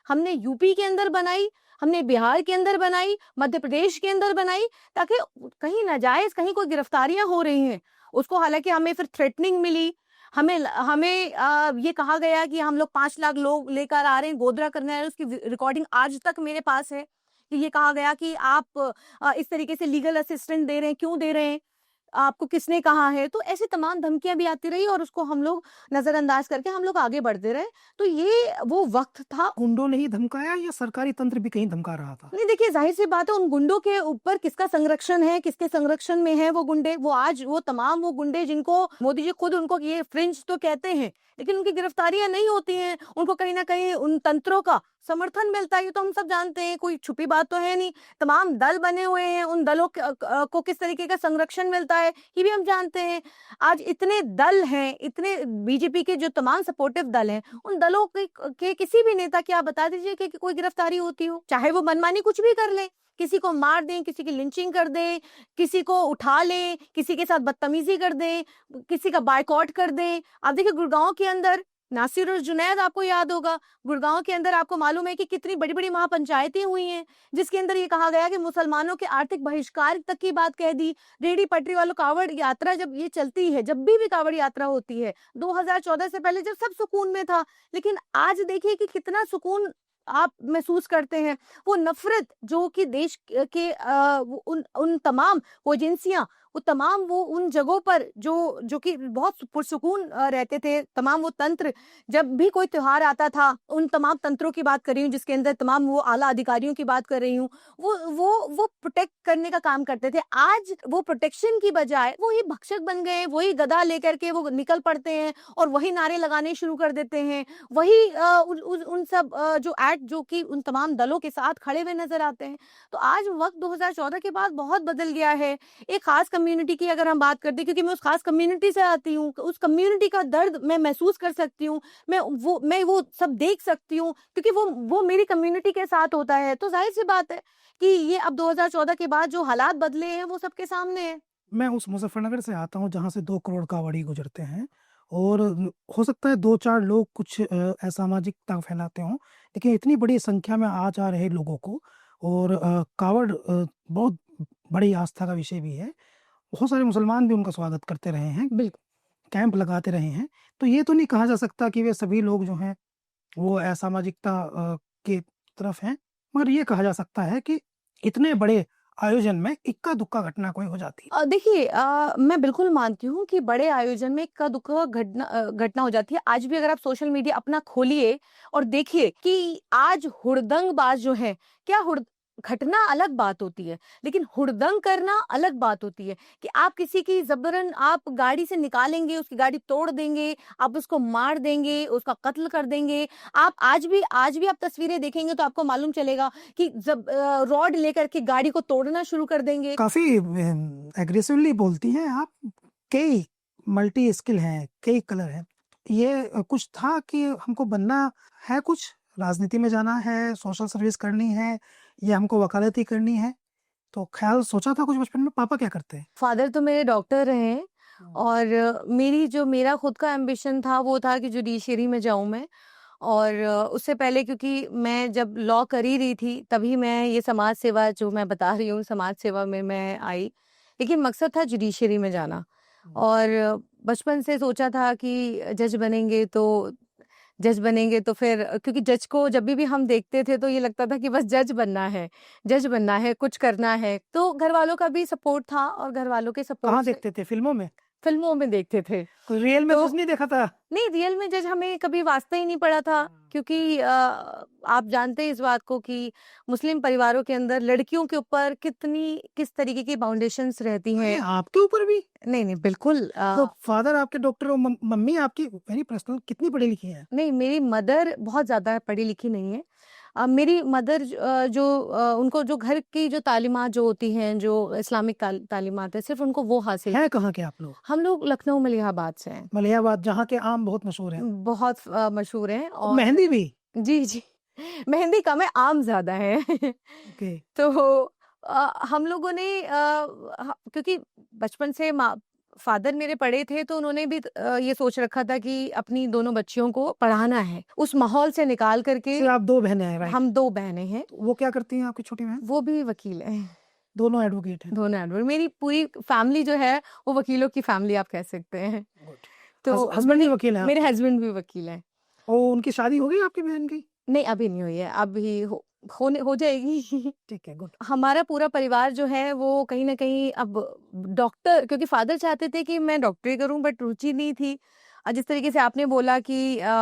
हमने यूपी के अंदर बनाई, हमने बिहार के अंदर बनाई, मध्य प्रदेश के अंदर बनाई, ताकि कहीं नाजायज़ कहीं कोई गिरफ्तारियाँ हो रही हैं, उसको हालाँकि हमें फिर थ्रेटनिंग मिली। हमें ये कहा गया कि हम लोग 5 लाख लोग लेकर आ रहे हैं, गोदरा करने आ रहे हैं, उसकी रिकॉर्डिंग आज तक मेरे पास है। कि ये कहा गया कि आप इस तरीके से लीगल असिस्टेंट दे रहे हैं, क्यों दे रहे हैं? आपको किसने कहा है? तो ऐसी तमाम धमकियाँ भी आती रही और उसको हम लोग नज़रअंदाज करके हम लोग आगे बढ़ते रहे। तो ये वो वक़्त था। गुंडों ने ही धमकाया या सरकारी तंत्र भी कहीं धमका रहा था? नहीं देखिए, ज़ाहिर-सी बात है उन गुंडों के ऊपर किसका संरक्षण है, किसके संरक्षण में है वो गुंडे, वो आज वो तमाम वो गुंडे जिनको मोदी जी खुद उनको ये फ्रिंज तो कहते हैं, लेकिन उनकी गिरफ्तारियाँ नहीं होती हैं। उनको कहीं न कहीं उन तंत्रों का समर्थन मिलता है, ये तो हम सब जानते हैं, कोई छुपी बात तो है नहीं। तमाम दल बने हुए हैं, उन दलों को किस तरीके का संरक्षण मिलता है, ये भी हम जानते हैं। आज इतने दल हैं, इतने बीजेपी के जो तमाम सपोर्टिव दल हैं, उन दलों के किसी भी नेता की आप बता दीजिए कि कोई गिरफ्तारी होती हो, चाहे वो मनमानी कुछ भी कर लें, किसी को मार दें, किसी की लिंचिंग कर दें, किसी को उठा लें, किसी के साथ बदतमीजी कर दें, किसी का बायकॉट कर दें। आप देखिए गुड़गाँव के अंदर नासिर और जुनैद आपको याद होगा, गुड़गाँव के अंदर आपको मालूम है कि कितनी बड़ी-बड़ी महापंचायतें हुई हैं, जिसके अंदर ये कहा गया कि मुसलमानों के आर्थिक बहिष्कार तक की बात कह दी। रेहड़ी पटरी वालों कावड़ यात्रा जब ये चलती है, जब भी कावड़ यात्रा होती है, 2014 से पहले जब सब सुकून में था, लेकिन आज देखिए कि कितना सुकून आप महसूस करते हैं। वो नफ़रत जो कि देश के वो उन तमाम वो एजेंसियाँ, वो तमाम वो उन जगहों पर जो कि बहुत पुरसुकून रहते थे, तमाम वो तंत्र, जब भी कोई त्योहार आता था, उन तमाम तंत्रों की बात कर रही हूँ, जिसके अंदर तमाम वो आला अधिकारियों की बात कर रही हूँ, वो प्रोटेक्ट करने का काम करते थे। आज वो प्रोटेक्शन की बजाय वो ही भक्षक बन गए हैं, वही गदा लेकर के वो निकल पड़ते हैं और वही नारे लगाने शुरू कर देते हैं। वही उन सब जो एक्ट जो कि उन तमाम दलों के साथ खड़े हुए नज़र आते हैं। तो आज वक़्त 2014 के बाद बहुत बदल गया है। एक ख़ास कम्युनिटी की अगर हम बात करते हैं, क्योंकि मैं उस ख़ास कम्युनिटी से आती हूँ, उस कम्युनिटी का दर्द मैं महसूस कर सकती हूँ। मैं वो सब देख सकती हूँ, क्योंकि वो मेरी कम्युनिटी के साथ होता है। तो ज़ाहिर-सी बात है कि ये अब 2014 के बाद जो हालात बदले हैं, वो सबके सामने हैं। मैं उस मुज़फ़्फ़रनगर से आता हूँ जहाँ से 2 करोड़ कावड़ी गुज़रते हैं, और हो सकता है 2-4 लोग कुछ असामाजिकता फैलाते हों, लेकिन इतनी बड़ी संख्या में आ जा रहे लोगों को, और कावड़ बहुत बड़ी आस्था का विषय भी है। बहुत सारे मुसलमान भी उनका स्वागत करते रहे हैं, बिल्कुल। कैंप लगाते रहे हैं। तो ये तो नहीं कहा जा सकता कि वे सभी लोग जो हैं वो असामाजिकता की तरफ हैं, मगर ये कहा जा सकता है कि इतने बड़े आयोजन में इक्का-दुक्का घटना कोई हो जाती है? देखिए, मैं बिल्कुल मानती हूँ कि बड़े आयोजन में इक्का-दुक्का घटना हो जाती है। आज भी अगर आप सोशल मीडिया अपना खोलिए और देखिए कि आज हुड़दंगबाज जो हैं, क्या हुड़ घटना अलग बात होती है, लेकिन हुड़दंग करना अलग बात होती है कि आप किसी की ज़बरन आप गाड़ी से निकालेंगे, उसकी गाड़ी तोड़ देंगे, आप उसको मार देंगे, उसका कत्ल कर देंगे। आप आज भी आप तस्वीरें देखेंगे तो आपको मालूम चलेगा कि रॉड लेकर के गाड़ी को तोड़ना शुरू कर देंगे। काफ़ी एग्रेसिवली बोलती हैं आप। कई मल्टी स्किल हैं, कई कलर हैं। ये कुछ था कि हमको बनना है कुछ, राजनीति में जाना है, सोशल सर्विस करनी है या हमको वकालती करनी है? तो ख़्याल सोचा था कुछ बचपन में? पापा क्या करते हैं? फादर तो मेरे डॉक्टर रहे हैं और मेरा खुद का एम्बिशन था वो था कि जुडिशरी में जाऊँ मैं। और उससे पहले क्योंकि मैं जब लॉ कर ही रही थी तभी मैं ये समाज सेवा जो मैं बता रही हूँ समाज सेवा में मैं आई। लेकिन मकसद था जुडिशरी में जाना और बचपन से सोचा था कि जज बनेंगे तो फिर क्योंकि जज को जब भी हम देखते थे तो ये लगता था कि बस जज बनना है, कुछ करना है। तो घरवालों का भी सपोर्ट था और घरवालों के सपोर्ट कहाँ से देखते थे? फ़िल्मों में? फिल्मों में देखते थे। कोई रियल में तो कुछ नहीं देखा था? नहीं, रियल में जज हमें कभी वास्ता ही नहीं पड़ा था क्योंकि आप जानते हैं इस बात को कि मुस्लिम परिवारों के अंदर लड़कियों के ऊपर किस तरीके की बाउंडेशंस रहती अरे! हैं। आपके ऊपर भी? नहीं, बिल्कुल तो फादर आपके डॉक्टर और मम्मी आपकी वेरी पर्सनल कितनी पढ़ी-लिखी हैं? नहीं, मेरी मदर बहुत ज़्यादा पढ़ी-लिखी नहीं है। मेरी मदर उनको जो घर की जो तालीमात जो होती हैं, जो इस्लामिक तालीमात है, सिर्फ़ उनको वो हासिल। हैं कहाँ के आप लोग? हम लोग लखनऊ मलिहाबाद से हैं। मलिहाबाद, जहाँ के आम बहुत मशहूर हैं। बहुत मशहूर हैं और और मेहंदी भी? जी, जी। मेहंदी कम है, आम ज़्यादा है। ओके। तो हम लोगों ने क्योंकि बचपन से माँ फादर मेरे पढ़े थे तो उन्होंने भी ये सोच रखा था कि अपनी दोनों बच्चियों को पढ़ाना है। उस माहौल से निकाल कर के सिर्फ़ आप 2 बहनें हैं, राइट? हम 2 बहनें हैं, तो वो क्या करती हैं आपकी छोटी बहन? वो भी वकील हैं, दोनों एडवोकेट हैं। दोनों एडवोकेट। मेरी पूरी फैमिली जो है वो वकीलों की फैमिली आप कह सकते हैं। गुड। तो हस्बैंड भी वकील हैं मेरे आपके? हस्बैंड भी वकील हैं। और उनकी शादी हो गई आपकी बहन की? नहीं, अभी नहीं हुई है, अभी हो जाएगी। ठीक है, गुड। हमारा पूरा परिवार जो है वो कहीं न कहीं अब डॉक्टर क्योंकि फ़ादर चाहते थे कि मैं डॉक्टरी करूँ बट रुचि नहीं थी। जिस तरीके से आपने बोला कि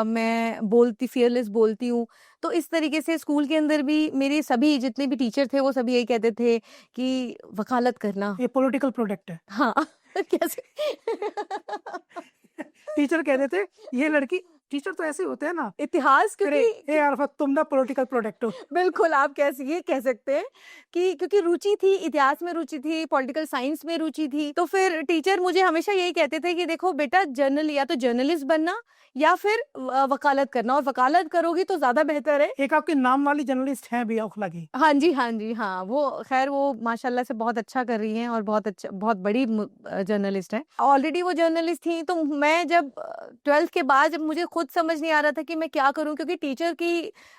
मैं फ़ियरलेस बोलती हूँ, तो इस तरीके से स्कूल के अंदर भी मेरे सभी जितने भी टीचर थे वो सभी यही कहते थे कि वकालत करना। ये पॉलिटिकल प्रोडक्ट है। हाँ, कैसे? टीचर कहते थे, ये लड़की टीचर तो ऐसे होते हैं ना, इतिहास अरे! क्योंकि ए अरफा तुम ना पॉलिटिकल प्रोडक्ट हो। बिल्कुल, आप ये कह सकते हैं कि क्योंकि रुचि थी, इतिहास में रुचि थी, पॉलिटिकल साइंस में रुचि थी, तो फिर टीचर मुझे हमेशा यही कहते थे कि देखो बेटा या तो जर्नलिस्ट बनना या फिर वकालत करना और वकालत करोगी तो ज़्यादा बेहतर है। एक आपके नाम वाली जर्नलिस्ट हैं भी ओखला की। हाँ जी, हाँ जी, हाँ। वो माशाल्लाह से बहुत अच्छा कर रही हैं और बहुत बड़ी जर्नलिस्ट हैं। ऑलरेडी वो जर्नलिस्ट थीं, तो मैं जब 12th के बाद जब मुझे खुद समझ नहीं आ रहा था कि मैं क्या करूँ क्योंकि टीचर की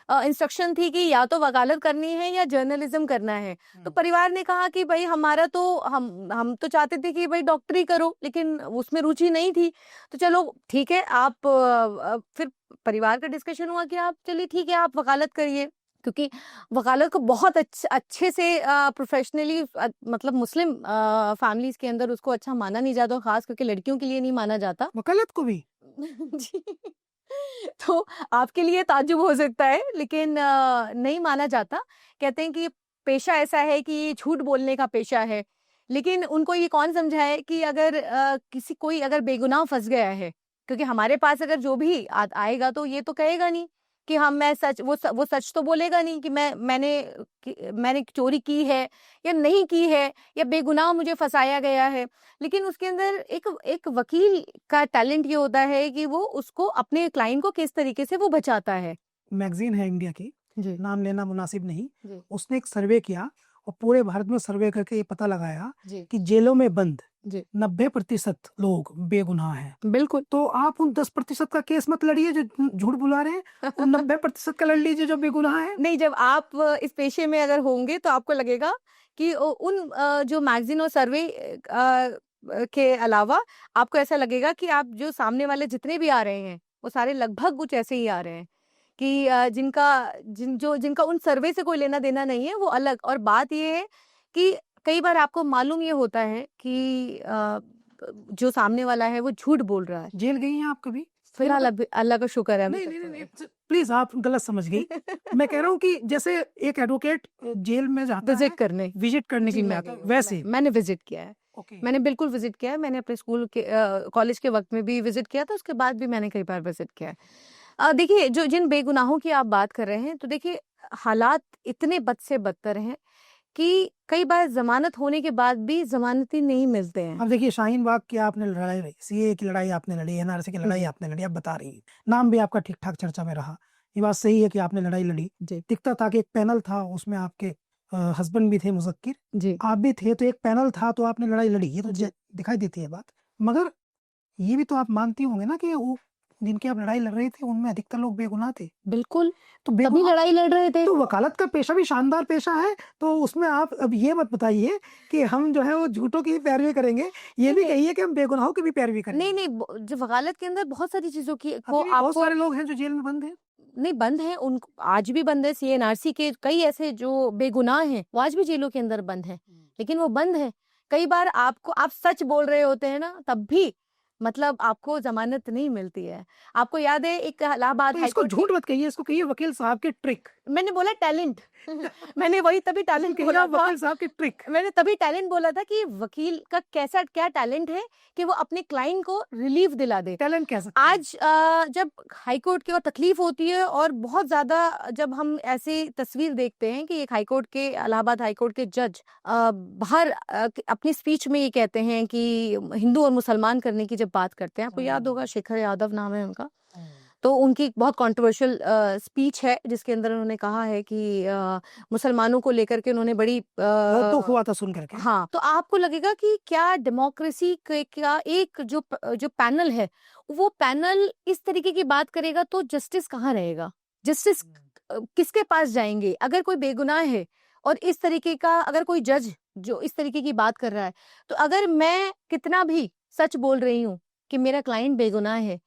इंस्ट्रक्शन थी कि या तो वकालत करनी है या जर्नलिज़्म करना है। तो परिवार ने कहा कि भई हमारा तो हम तो चाहते थे कि भई डॉक्टरी करो, लेकिन उसमें रुचि नहीं थी। तो चलो ठीक है, आप फिर परिवार का डिस्कशन हुआ कि आप चलिए ठीक है, आप वकालत करिए। क्योंकि वकालत को बहुत अच्छे से प्रोफेशनली मतलब मुस्लिम फैमिलीज़ के अंदर उसको अच्छा माना नहीं जाता, ख़ास करके लड़कियों के लिए नहीं माना जाता। वकालत को भी? जी। तो आपके लिए ताज्जुब हो सकता है, लेकिन नहीं माना जाता। कहते हैं कि पेशा ऐसा है कि ये झूठ बोलने का पेशा है। लेकिन उनको ये कौन समझाए कि अगर कोई अगर बेगुनाह फँस गया है, क्योंकि हमारे पास अगर जो भी आएगा तो ये तो कहेगा नहीं कि हाँ, मैं सच वो सच तो बोलेगा नहीं कि मैंने चोरी की है या नहीं की है या बेगुनाह मुझे फँसाया गया है। लेकिन उसके अंदर एक वकील का टैलेंट ये होता है कि वो उसको अपने क्लाइंट को किस तरीके से वो बचाता है। मैगज़ीन है इंडिया की, जी। नाम लेना मुनासिब नहीं। जी। उसने एक सर्वे किया और पूरे भारत में सर्वे करके ये पता लगाया जी। कि जेलों में बंद जी। 90% लोग बेगुनाह हैं। बिल्कुल। तो आप उन 10% का केस मत लड़िए जो झूठ बुला रहे हैं, उन 90% का लड़ लीजिए जो बेगुनाह हैं। नहीं, जब आप इस पेशे में अगर होंगे तो आपको लगेगा कि जो मैगज़ीन और सर्वे के अलावा आपको ऐसा लगेगा कि आप जो सामने वाले जितने भी आ रहे हैं, वो सारे लगभग कुछ ऐसे ही आ रहे हैं कि जिनका उन सर्वे से कोई लेना-देना नहीं है, वो अलग। और बात ये है कि कई बार आपको मालूम ये होता है कि जो सामने वाला है वो झूठ बोल रहा है। जेल गई हैं आप कभी? फिलहाल अभी अल्लाह का शुक्र है अभी नहीं, तक नहीं, तो नहीं, नहीं। नहीं, प्लीज़ आप गलत समझ गई। मैं कह रहा हूँ कि जैसे एक एडवोकेट जेल में जाता विजिट है, करने विज़िट करने के जी लिए मैं आता गई है, हूँ, वैसे। मैंने विजिट किया है। ओके। मैंने बिल्कुल विजिट किया है। मैंने अपने स्कूल के कॉलेज के वक्त में भी विजिट किया था, उसके बाद भी मैंने कई बार विजिट किया है। देखिए जो जिन बेगुनाहों की आप बात कर रहे हैं, तो देखिए हालात इतने बद से बदतर हैं कि कई बार ज़मानत होने के बाद भी ज़मानती नहीं मिलते हैं। अब देखिए शाहीन बाग की आपने लड़ाई लड़ी, सीएए की लड़ाई आपने लड़ी, एनआरसी की लड़ाई जी, आपने लड़ी, आप बता रही हैं। नाम भी आपका ठीक-ठाक चर्चा में रहा। ये बात सही है कि आपने लड़ाई लड़ी। जी, दिखता था कि एक पैनल था, उसमें आपके हस्बैंड भी थे मुज़क्किर, जी, आप भी थे, तो एक पैनल था, तो आपने लड़ाई लड़ी, ये तो जी। दिखाई देती है बात। मगर ये भी तो आप मानती होंगे ना कि वो जिनकी आप लड़ाई लड़ रही थी, उनमें अधिकतर लोग बेगुनाह थे। बिल्कुल, तो तभी बेगुनाह लड़ाई लड़ रहे थे। तो वकालत का पेशा भी शानदार पेशा है, तो उसमें आप अब ये मत बताइए कि हम जो है वो झूठों की ही पैरवी करेंगे, ये नहीं, भी नहीं, कहिए कि हम बेगुनाहों की भी पैरवी नहीं, करेंगे। नहीं, जो वकालत के अंदर बहुत सारी चीज़ों की को अभी भी बहुत आपको सारे लोग हैं जो जेल में बंद हैं। नहीं बंद हैं, उन आज भी बंद है। सीएनआरसी के कई ऐसे जो बेगुनाह हैं, वो आज भी जेलों के अंदर बंद हैं, लेकिन वो बंद हैं। कई बार आपको आप सच बोल रहे होते हैं ना, तब भी मतलब आपको ज़मानत नहीं मिलती है। आपको याद है एक इलाहाबाद तो हाई इसको कोर्ट के झूठ मत कहिए, इसको कहिए वकील साहब की ट्रिक। मैंने बोला टैलेंट मैंने वही तभी इसको टैलेंट कहिए बोला आप था। वकील साहब की ट्रिक। मैंने तभी टैलेंट बोला था कि वकील का कैसा क्या टैलेंट है कि वो अपने क्लाइंट को रिलीफ दिला दे। टैलेंट कह सकते हैं। आज जब हाई कोर्ट की और तकलीफ होती है और बहुत ज़्यादा जब हम ऐसी तस्वीर देखते हैं कि एक हाई कोर्ट के इलाहाबाद हाई कोर्ट के जज बाहर अपनी स्पीच में ये कहते हैं कि हिंदू और मुसलमान करने की जब बात करते हैं, आपको याद होगा शेखर यादव नाम है उनका। तो उनकी एक बहुत कंट्रोवर्शियल स्पीच है जिसके अंदर उन्होंने कहा है कि मुसलमानों को लेकर के उन्होंने बड़ी बहुत दुःख हुआ था सुन करके। हाँ, तो आपको लगेगा कि क्या डेमोक्रेसी के क्या एक जो पैनल है, वो पैनल इस तरीके की बात करेगा तो जस्टिस कहाँ रहेगा? जस्टिस किसके पास जाएँगे? अगर कोई बेगुनाह है और इस तरीके का अगर कोई जज जो इस तरीके की बात कर रहा है, तो अगर मैं कितना भी सच बोल रही हूँ कि मेरा क्लाइंट बेगुनाह है,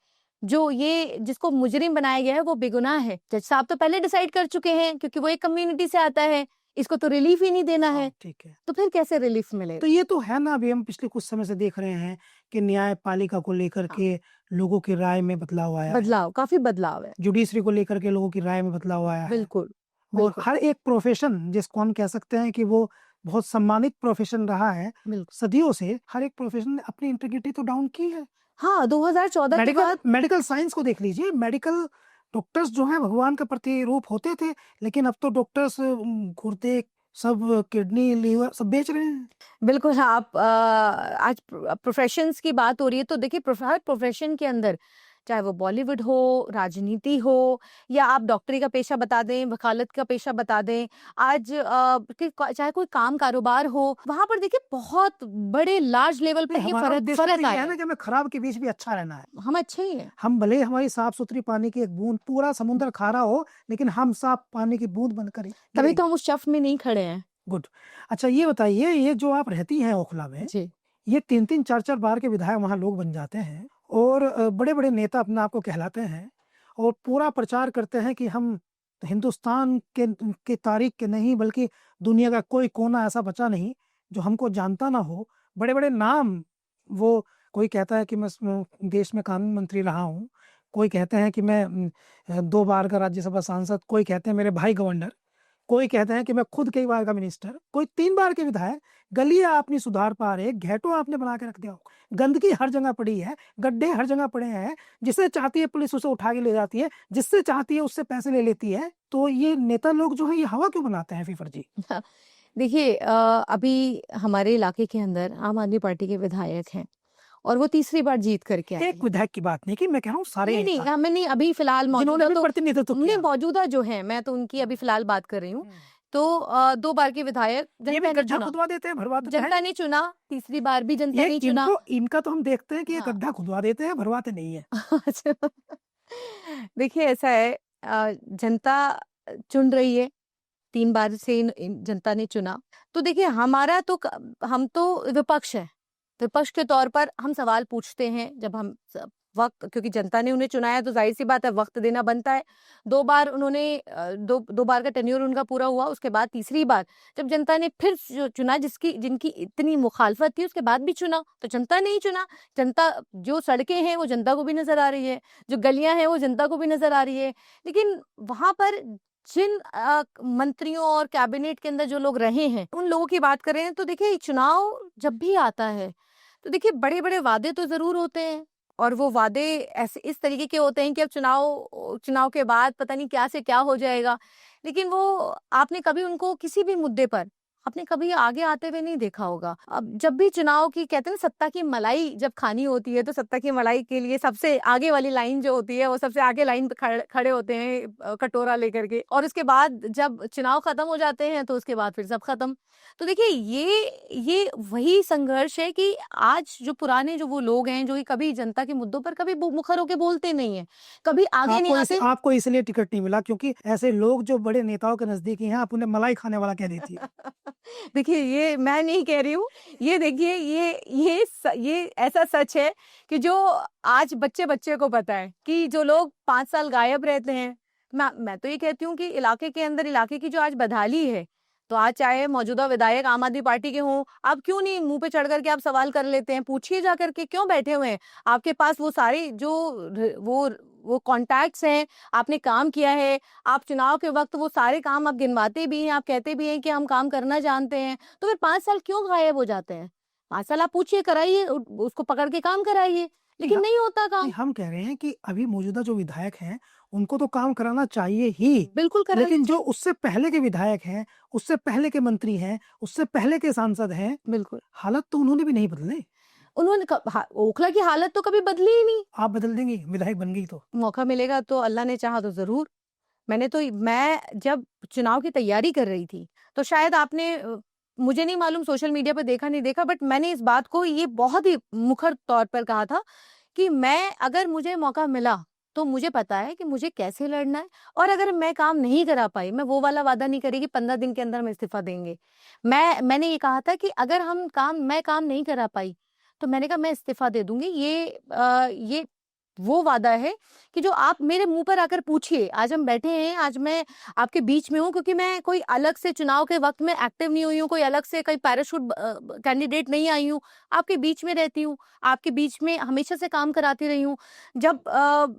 जो ये जिसको मुजरिम बनाया गया है वो बेगुनाह है। जज साहब तो पहले डिसाइड कर चुके हैं क्योंकि वो एक कम्युनिटी से आता है, इसको तो रिलीफ ही नहीं देना है। हाँ, ठीक है। तो फिर कैसे रिलीफ तो मिलेगा? ये तो है ना, अभी हम पिछले कुछ समय से देख रहे हैं कि न्यायपालिका को लेकर हाँ, के लोगों की राय में बदलाव आया है। बदलाव, काफ़ी बदलाव है। जुडिशरी को लेकर के लोगों की राय में बदलाव आया है। बिल्कुल, और बिल्कुल, हर एक प्रोफ़ेशन जिसको हम कह सकते हैं कि वो बहुत सम्मानित प्रोफ़ेशन रहा है, बिल्कुल। सदियों से हर एक प्रोफ़ेशन ने अपनी इंटीग्रिटी तो डाउन की है। हाँ, 2014 के मेडिकल बाद मेडिकल साइंस को देख लीजिए, मेडिकल डॉक्टर्स जो हैं भगवान का प्रतिरूप होते थे, लेकिन अब तो डॉक्टर्स गुर्दे सब किडनी, लीवर सब बेच रहे हैं। बिल्कुल आप आज प्रोफ़ेशंस की बात हो रही है तो देखिए हर प्रोफ़ेशन के अंदर चाहे वो बॉलीवुड हो, राजनीति हो या आप डॉक्टरी का पेशा बता दें, वकालत का पेशा बता दें, आज चाहे कोई काम कारोबार हो, वहाँ पर देखिए बहुत बड़े लार्ज लेवल नहीं, पर ये हमारा उद्देश्य तो फ़र्क ये आया है ना है। कि हमें खराब के बीच भी अच्छा रहना है। हम अच्छे ही हैं। हम भले ही हमारी साफ-सुथरी पानी की एक बूँद पूरा समुद्र खारा हो, लेकिन हम साफ पानी की बूँद बनकर ही तभी तो गिरेंगे। हम उस शफ़ में नहीं खड़े हैं। गुड। अच्छा ये बताइए, ये जो आप रहती हैं ओखला में, जी। ये 3-3 4-4 बार के विधायक वहाँ लोग बन जाते हैं और बड़े-बड़े नेता अपने आप को कहलाते हैं और पूरा प्रचार करते हैं कि हम हिंदुस्तान के तारीख के नहीं बल्कि दुनिया का कोई कोना ऐसा बचा नहीं, जो हमको जानता ना हो। बड़े-बड़े नाम वो कोई कहता है कि मैं देश में कानून मंत्री रहा हूँ, कोई कहते हैं कि मैं 2 बार का राज्यसभा सांसद, कोई कहते हैं मेरे भाई गवर्नर, कोई कहते हैं कि मैं खुद कई बार का मिनिस्टर, कोई 3 बार के विधायक। गलियाँ आप नहीं सुधार पा रहे, घेंटो आपने बना के रख दिया हो। गंदगी हर जगह पड़ी है, गड्ढे हर जगह पड़े हैं, जिसे चाहती है पुलिस उसे उठा के ले जाती है, जिससे चाहती है उससे पैसे ले लेती है। तो ये नेता लोग जो हैं ये हवा क्यों बनाते हैं फीफर जी? देखिए अभी हमारे इलाके के अंदर आम आदमी पार्टी के विधायक हैं और वो तीसरी बार जीत करके आए एक हैं। विधायक की बात नहीं की, मैं कह रहा हूँ सारे नहीं, नहीं, नेता, हमें नहीं अभी फ़िलहाल जिन्होंने मौजूदा भी तो प्रतिनिधित्व नहीं किया। मौजूदा जो हैं, मैं तो उनकी अभी फ़िलहाल बात कर रही हूँ। हुँ। तो 2 बार के विधायक ये भी जनता ने गड्ढा चुना। खुदवा देते हैं, भरवाते तो है जनता नहीं। ने चुना, तीसरी बार भी जनता ये ने चुना। इनका तो हम देखते हैं कि ये हाँ। गड्ढा खुदवा देते हैं, भरवाते नहीं है। अच्छा। देखिए ऐसा है जनता चुन रही है, 3 बार से इन जनता ने चुना। तो देखिए हमारा तो हम तो विपक्ष है। विपक्ष के तौर पर हम सवाल पूछते हैं जब हम वक्त, क्योंकि जनता ने उन्हें चुना है तो जाहिर सी बात है वक्त देना बनता है। 2 बार उन्होंने दो बार का टेन्योर उनका पूरा हुआ, उसके बाद तीसरी बार जब जनता ने फिर चुना, जिनकी इतनी मुखालफत थी, उसके बाद भी चुना, तो जनता ने ही चुना। जनता, जो सड़कें हैं वो जनता को भी नजर आ रही है, जो गलियां हैं वो जनता को भी नजर आ रही है। लेकिन वहां पर जिन मंत्रियों और कैबिनेट के अंदर जो लोग रहे हैं, उन लोगों की बात करें तो देखिए, चुनाव जब भी आता है तो देखिए बड़े बड़े वादे तो जरूर होते हैं, और वो वादे ऐसे इस तरीके के होते हैं कि अब चुनाव के बाद पता नहीं क्या से क्या हो जाएगा। लेकिन वो, आपने कभी उनको किसी भी मुद्दे पर आपने कभी आगे आते हुए नहीं देखा होगा। अब जब भी चुनाव की, कहते हैं ना, सत्ता की मलाई जब खानी होती है, तो सत्ता की मलाई के लिए सबसे आगे वाली लाइन जो होती है, वो सबसे आगे लाइन पे खड़े होते हैं कटोरा लेकर के, और उसके बाद जब चुनाव खत्म हो जाते हैं तो उसके बाद फिर सब खत्म। तो देखिए, ये वही संघर्ष है कि आज जो पुराने जो वो लोग हैं, जो कि कभी जनता के मुद्दों पर कभी मुखर होके बोलते नहीं है, कभी आगे नहीं आते। आपको इसलिए टिकट नहीं मिला क्योंकि ऐसे लोग जो बड़े नेताओं के नजदीकी हैं, आप उन्हें मलाई खाने वाला कह देती है। देखिए, ये मैं नहीं कह रही हूँ। ये देखिए, ये ऐसा सच है कि जो आज बच्चे को पता है कि जो लोग 5 साल गायब रहते हैं, मैं तो ये कहती हूँ कि इलाके के अंदर, इलाके की जो आज बदहाली है, तो आज चाहे मौजूदा विधायक आम आदमी पार्टी के हों, आप क्यों नहीं मुंह पे चढ़ करके आप सवाल कर लेते हैं? पूछिए जा करके, क्यों बैठे हुए हैं? आपके पास वो सारे जो वो कॉन्टैक्ट्स हैं, आपने काम किया है, आप चुनाव के वक्त वो सारे काम आप गिनवाते भी हैं, आप कहते भी हैं कि हम काम करना जानते हैं, तो फिर 5 साल क्यों गायब हो जाते हैं? 5 साल आप पूछिए, कराइए, उसको पकड़ के काम कराइए, लेकिन नहीं होता काम। हम कह रहे हैं कि अभी मौजूदा जो विधायक हैं, उनको तो काम कराना चाहिए ही, बिल्कुल कराना लेकिन जो उससे पहले के विधायक हैं, उससे पहले के मंत्री हैं, उससे पहले के सांसद हैं, बिल्कुल। हालत तो उन्होंने भी नहीं बदले। ओखला की हालत तो कभी बदली ही नहीं। आप बदल देंगी विधायक बन गई तो? मौका मिलेगा तो, अल्लाह ने चाहा तो ज़रूर। मैं जब चुनाव की तैयारी कर रही थी, तो शायद आपने, मुझे नहीं मालूम सोशल मीडिया पे देखा नहीं देखा, बट मैंने इस बात को ये बहुत ही मुखर तौर पर कहा था कि मैं, अगर मुझे मौका मिला, तो मुझे पता है कि मुझे कैसे लड़ना है, और अगर मैं काम नहीं करा पाई, मैं वो वाला वादा नहीं करी कि 15 दिन के अंदर हम इस्तीफ़ा देंगे। मैंने ये कहा था कि अगर मैं काम नहीं करा पाई, तो मैंने कहा मैं इस्तीफ़ा दे दूँगी। ये वो वादा है कि जो आप मेरे मुँह पर आकर पूछिए, आज हम बैठे हैं, आज मैं आपके बीच में हूँ, क्योंकि मैं कोई अलग से चुनाव के वक़्त में एक्टिव नहीं हुई हूँ, कोई अलग से कोई पैराशूट कैंडिडेट नहीं आई हूँ, आपके बीच में रहती हूँ, आपके बीच में हमेशा से काम कराती रही हूँ। जब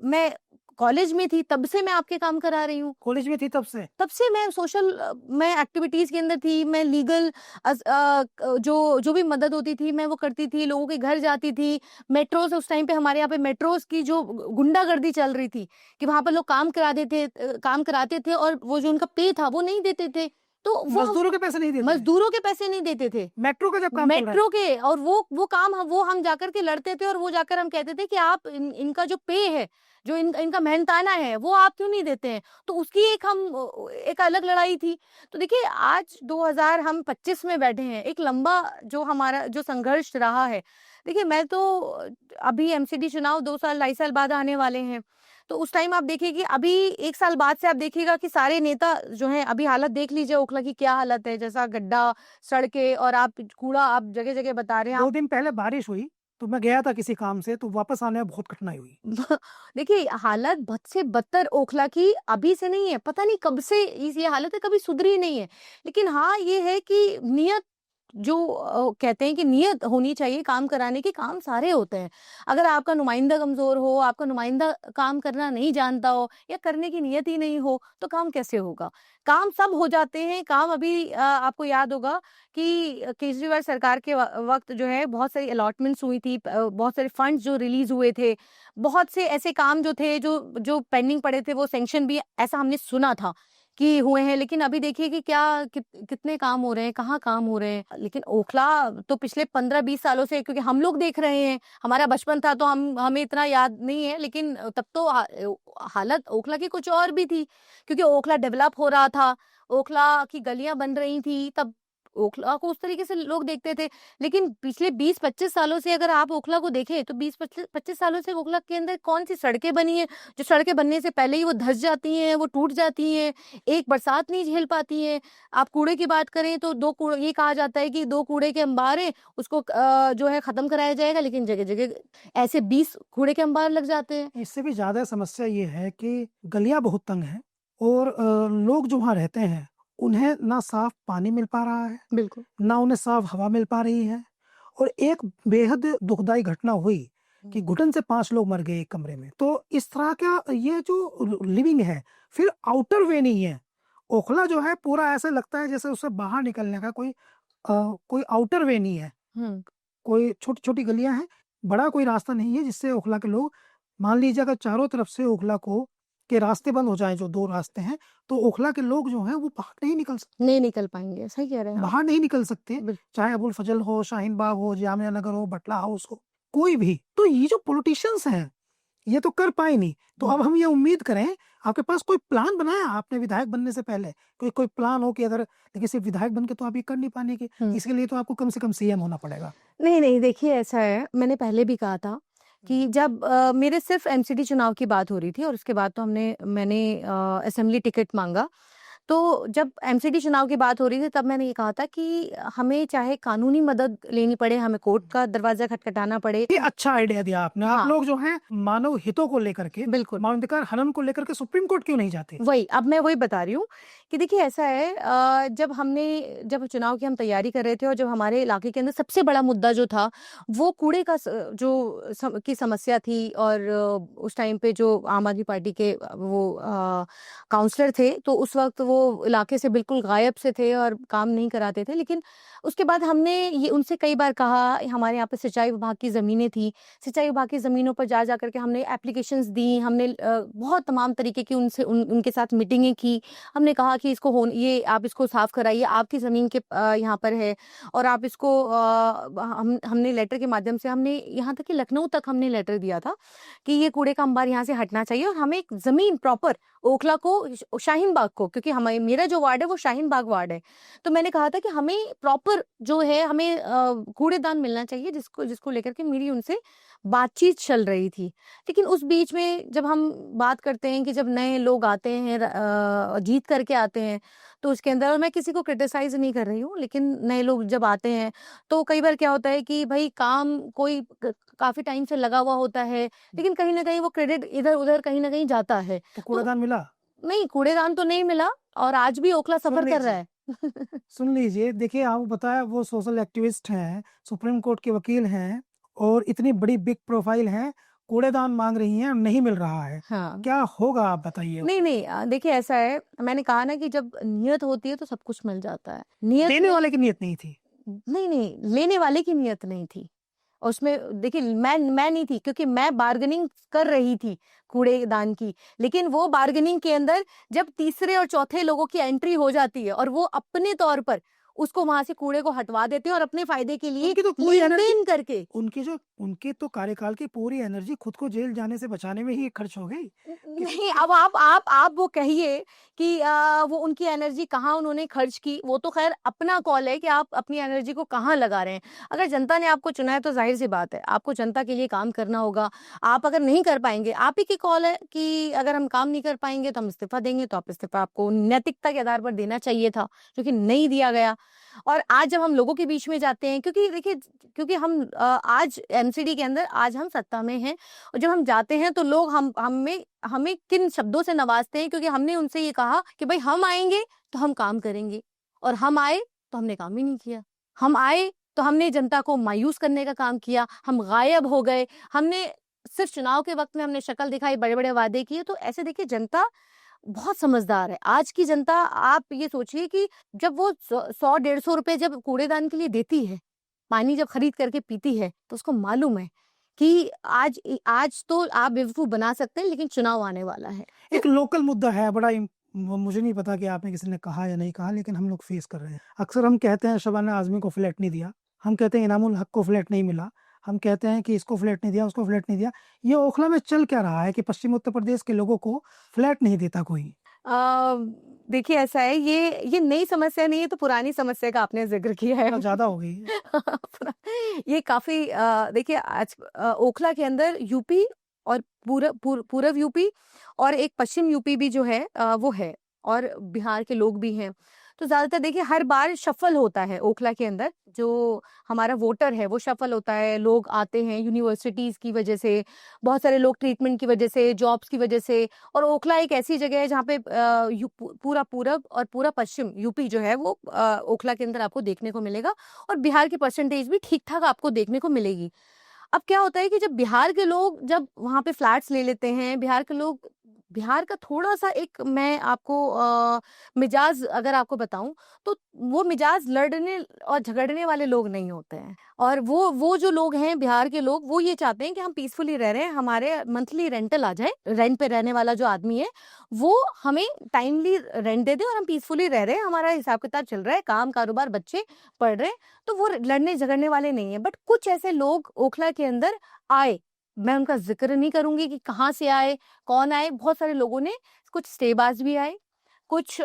मैं कॉलेज में थी, तब से मैं आपके काम करा रही हूँ। कॉलेज में थी तब से? तब से मैं मैं एक्टिविटीज़ के अंदर थी, मैं लीगल जो भी मदद होती थी, मैं वो करती थी, लोगों के घर जाती थी। मेट्रोज़, उस टाइम पे हमारे यहाँ पे मेट्रोज़ की जो गुंडागर्दी चल रही थी, कि वहाँ पर लोग काम कराते थे, और वो जो उनका पे था, वो नहीं देते थे। तो वो मजदूरों के पैसे नहीं देते थे? मज़दूरों के पैसे नहीं देते थे। मेट्रो का जब काम चल रहा है? मेट्रो के, और वो काम हम जाकर के लड़ते थे, और वो जाकर हम कहते थे कि आप इनका जो पे है, जो इनका मेहनताना है, वो आप क्यों नहीं देते हैं? तो उसकी एक अलग लड़ाई थी। तो देखिए, आज 2025 में बैठे हैं, एक लंबा जो हमारा जो संघर्ष रहा है। देखिए, मैं तो अभी एमसीडी चुनाव 2 साल, 2.5 साल बाद आने वाले हैं। तो उस टाइम आप देखिए कि अभी 1 साल बाद से आप देखिएगा कि सारे नेता जो हैं, अभी हालत देख लीजिए ओखला की क्या हालत है, जैसा गड्ढा, सड़कें, और आप कूड़ा आप जगह-जगह बता रहे हैं। 2 दिन पहले बारिश हुई, तो मैं गया था किसी काम से, तो वापस आने में बहुत कठिनाई हुई। देखिए, हालत बद से बदतर ओखला की अभी से नहीं है, पता नहीं कब से ये हालत है, कभी सुधरी नहीं है। लेकिन हाँ, ये है कि नियत, जो कहते हैं कि नियत होनी चाहिए काम कराने की, काम सारे होते हैं। अगर आपका नुमाइंदा कमज़ोर हो, आपका नुमाइंदा काम करना नहीं जानता हो, या करने की नियत ही नहीं हो, तो काम कैसे होगा? काम सब हो जाते हैं, काम अभी आपको याद होगा कि केजरीवाल सरकार के वक़्त जो है, बहुत सारी अलॉटमेंट्स हुई थी, बहुत सारे फंड्स जो रिलीज़ हुए थे, बहुत से ऐसे काम जो थे, जो पेंडिंग पड़े थे, वो सैंक्शन भी, ऐसा हमने सुना था कि हुए हैं। लेकिन अभी देखिए कि कितने काम हो रहे हैं, कहाँ काम हो रहे हैं। लेकिन ओखला तो पिछले 15-20 सालों से, क्योंकि हम लोग देख रहे हैं, हमारा बचपन था, तो हमें इतना याद नहीं है, लेकिन तब तो हालत ओखला की कुछ और भी थी, क्योंकि ओखला डेवलप हो रहा था, ओखला की गलियां बन रही थी, तब ओखला को उस तरीके से लोग देखते थे। लेकिन पिछले 20-25 सालों से अगर आप ओखला को देखें तो 20-25 सालों से ओखला के अंदर कौन-सी सड़कें बनी हैं, जो सड़कें बनने से पहले ही वो धँस जाती हैं, वो टूट जाती हैं, एक बरसात नहीं झेल पाती हैं। आप कूड़े की बात करें तो 2 कूड़े, ये कहा जाता है कि 2 कूड़े के अंबार हैं, उसको जो है खत्म कराया जाएगा, लेकिन जगह-जगह ऐसे 20 कूड़े के अंबार लग जाते हैं। इससे भी ज़्यादा समस्या ये है कि गलियाँ बहुत तंग हैं और लोग जो वहाँ रहते हैं, उन्हें ना साफ पानी मिल पा रहा है, बिल्कुल। ना उन्हें साफ हवा मिल पा रही है। और एक बेहद दुखदाई घटना हुई कि घुटन से 5 लोग मर गए एक कमरे में। तो इस तरह का ये जो लिविंग है, फिर आउटर वे नहीं है। ओखला जो है पूरा ऐसे लगता है जैसे उससे बाहर निकलने का कोई आउटर वे नहीं है। हुँ। कोई छोटी-छोटी गलियाँ हैं, बड़ा कोई रास्ता नहीं है जिससे ओखला के लोग, मान लीजिए अगर चारों तरफ से ओखला के रास्ते बंद हो जाएँ, जो 2 रास्ते हैं, तो ओखला के लोग जो हैं वो बाहर नहीं निकल सकते। नहीं निकल पाएँगे, सही कह रहे हैं आप। बाहर नहीं निकल सकते, बिल चाहे अबुल फजल हो, शाहीन बाग हो, जामिया नगर हो, बटला हाउस हो, कोई भी। तो ये जो पॉलिटिशियंस हैं, ये तो कर पाए नहीं। तो अब हम ये उम्मीद करें, आपके पास कोई प्लान बनाया आपने विधायक बनने से पहले? कोई प्लान हो कि अगर, लेकिन सिर्फ विधायक बन के तो आप ये कर नहीं पाएँगे, हुँ। इसके लिए तो आपको कम से कम सीएम होना पड़ेगा। नहीं, देखिए ऐसा है, मैंने पहले भी कहा था कि जब मेरे सिर्फ़ एमसीडी चुनाव की बात हो रही थी और उसके बाद तो मैंने असेंबली टिकट माँगा। तो जब एमसीडी चुनाव की बात हो रही थी तब मैंने ये कहा था कि हमें चाहे कानूनी मदद लेनी पड़े, हमें कोर्ट का दरवाज़ा खटखटाना पड़े। ये अच्छा आइडिया दिया आपने। आप हाँ, लोग जो हैं मानव हितों को लेकर के, बिल्कुल। मानवाधिकार हनन को लेकर के सुप्रीम कोर्ट क्यों नहीं जाते? वही, अब मैं वही बता रही हूँ कि देखिए ऐसा है, जब चुनाव की हम तैयारी कर रहे थे और जब हमारे इलाके के अंदर सबसे बड़ा मुद्दा जो था, वो कूड़े का की समस्या थी और उस टाइम पे जो आम आदमी पार्टी के काउंसलर थे, तो उस वक़्त वो इलाके से बिल्कुल गायब से थे और काम नहीं कराते थे। लेकिन उसके बाद हमने ये उनसे कई बार कहा, हमारे यहाँ पे सिंचाई विभाग की ज़मीनें थी, सिंचाई विभाग की ज़मीनों पर जा कर के हमने एप्लीकेशंस दी, हमने बहुत तमाम तरीके की उनके साथ मीटिंगें की। हमने कहा कि ये आप इसको साफ़ कराइए, आपकी ज़मीन के यहाँ पर है और आप इसको हमने लेटर के माध्यम से, हमने यहाँ तक कि लखनऊ तक हमने लेटर दिया था कि ये कूड़े का अंबार यहाँ से हटना चाहिए और हमें एक ज़मीन प्रॉपर ओखला को, शाहीन बाग को, क्योंकि मेरा जो वार्ड है वो शाहीन बाग वार्ड है। तो मैंने कहा था कि हमें प्रॉपर जो है, हमें कूड़ेदान मिलना चाहिए, जिसको लेकर के मेरी उनसे बातचीत चल रही थी। लेकिन उस बीच में जब हम बात करते हैं कि जब नए लोग आते हैं, जीत करके आते हैं, तो उसके अंदर, और मैं किसी को क्रिटिसाइज़ नहीं कर रही हूँ, लेकिन नए लोग जब आते हैं, तो कई बार क्या होता है कि भई काम कोई काफ़ी टाइम से लगा हुआ होता है, लेकिन कहीं न कहीं वो क्रेडिट इधर-उधर कहीं न कहीं जाता है। तो तो कूड़ेदान मिला? नहीं, कूड़ेदान तो नहीं मिला और आज भी ओखला सुन सफ़र कर रहा लीजिए, है। सुन लीजिए, देखिए आपको पता है वो सोशल एक्टिविस्ट हैं, सुप्रीम कोर्ट के वकील हैं और इतनी बड़ी बिग प्रोफाइल हैं, कूड़ेदान माँग रही हैं, नहीं मिल रहा है। हाँ। क्या होगा आप बताइए? नहीं, देखिए ऐसा है, मैंने कहा ना कि जब नियत होती है तो सब कुछ मिल जाता है। नियत देने वाले की नीयत नहीं थी। नहीं, लेने वाले की नियत नहीं थी। और उसमें देखिए मैं नहीं थी, क्योंकि मैं बार्गेनिंग कर रही थी कूड़ेदान की। लेकिन वो बार्गेनिंग के अंदर जब तीसरे और चौथे लोगों की एंट्री हो जाती है और वो अपने तौर पर उसको वहाँ से कूड़े को हटवा देते हैं और अपने फ़ायदे के लिए उनकी तो पूरी एनर्जी, लेन-देन करके। उनके तो कार्यकाल की पूरी एनर्जी खुद को जेल जाने से बचाने में ही खर्च हो गई। किसी नहीं, कि अब आप वो कहिए कि वो उनकी एनर्जी कहाँ उन्होंने खर्च की, वो तो ख़ैर अपना कॉल है कि आप अपनी एनर्जी को कहाँ लगा रहे हैं। अगर जनता ने आपको चुना है तो ज़ाहिर-सी बात है, आपको जनता के लिए काम करना होगा। आप अगर नहीं कर पाएँगे, आप ही की कॉल है कि अगर हम काम नहीं कर पाएँगे तो हम इस्तीफ़ा देंगे, तो आप इस्तीफ़ा आपको नैतिकता के आधार पर देना चाहिए था, जो कि नहीं दिया गया। और आज जब हम लोगों के बीच में जाते हैं, क्योंकि देखिए, क्योंकि हम आज एमसीडी के अंदर आज हम सत्ता में हैं और जब हम जाते हैं तो लोग हमें हमें किन शब्दों से नवाजते हैं, क्योंकि हमने उनसे ये कहा कि भाई हम आएँगे तो हम काम करेंगे, और हम आए तो हमने काम ही नहीं किया। हम आए तो हमने जनता को मायूस करने का काम किया, हम गायब हो गए, हमने सिर्फ़ चुनाव के वक़्त में हमने शक्ल दिखाई, बड़े-बड़े वादे किए। तो ऐसे देखिए, जनता बहुत समझदार है। आज की जनता, आप ये सोचिए कि जब वो 100 150 रुपए जब कूड़ेदान के लिए देती है, पानी जब खरीद करके पीती है, तो उसको मालूम है कि आज तो आप बेवकूफ़ बना सकते हैं, लेकिन चुनाव आने वाला है। एक लोकल मुद्दा है, बड़ा मुझे नहीं पता कि आपने किसी ने कहा या नहीं कहा, लेकिन हम लोग फेस कर रहे हैं। अक्सर हम कहते हैं शबाना आज़मी को फ्लैट नहीं दिया, हम कहते हैं इनामुल हक को फ्लैट नहीं मिला, हम कहते हैं कि इसको फ्लैट नहीं दिया, उसको फ्लैट नहीं दिया। ये ओखला में चल क्या रहा है कि पश्चिम उत्तर प्रदेश के लोगों को फ्लैट नहीं देता कोई? अ, देखिए ऐसा है, ये नई समस्या नहीं है, तो पुरानी समस्या का आपने ज़िक्र किया है। थोड़ा ज़्यादा हो गई है। ये काफ़ी देखिए आज ओखला के अंदर यूपी और पूरब यूपी और एक पश्चिम यूपी भी जो है वो है, और बिहार के लोग भी हैं। तो ज़्यादातर देखिए हर बार शफ़ल होता है ओखला के अंदर, जो हमारा वोटर है वो शफ़ल होता है, लोग आते हैं यूनिवर्सिटीज़ की वजह से, बहुत सारे लोग ट्रीटमेंट की वजह से, जॉब्स की वजह से। और ओखला एक ऐसी जगह है जहाँ पे पूरा पूरब और पूरा पश्चिम यूपी जो है वो ओखला के अंदर आपको देखने को मिलेगा, और बिहार की परसेंटेज भी ठीक-ठाक आपको देखने को मिलेगी। अब क्या होता है कि जब बिहार के लोग जब वहाँ पे फ्लैट्स ले लेते हैं, बिहार का थोड़ा-सा एक मैं आपको मिजाज अगर आपको बताऊँ, तो वो मिजाज लड़ने और झगड़ने वाले लोग नहीं होते हैं। और वो जो लोग हैं बिहार के लोग, वो ये चाहते हैं कि हम पीसफुली रह रहे हैं, हमारे मंथली रेंटल आ जाए, रेंट पे रहने वाला जो आदमी है, वो हमें टाइमली रेंट दे दे और हम पीसफुली रह रहे हैं, हमारा हिसाब-किताब चल रहा है, काम, कारोबार, बच्चे पढ़ रहे हैं, तो वो लड़ने झगड़ने वाले नहीं हैं। बट कुछ ऐसे लोग ओखला के अंदर आए, मैं उनका ज़िक्र नहीं करूँगी कि कहाँ से आए, कौन आए, बहुत सारे लोगों ने, कुछ स्टेबाज़ भी आए, कुछ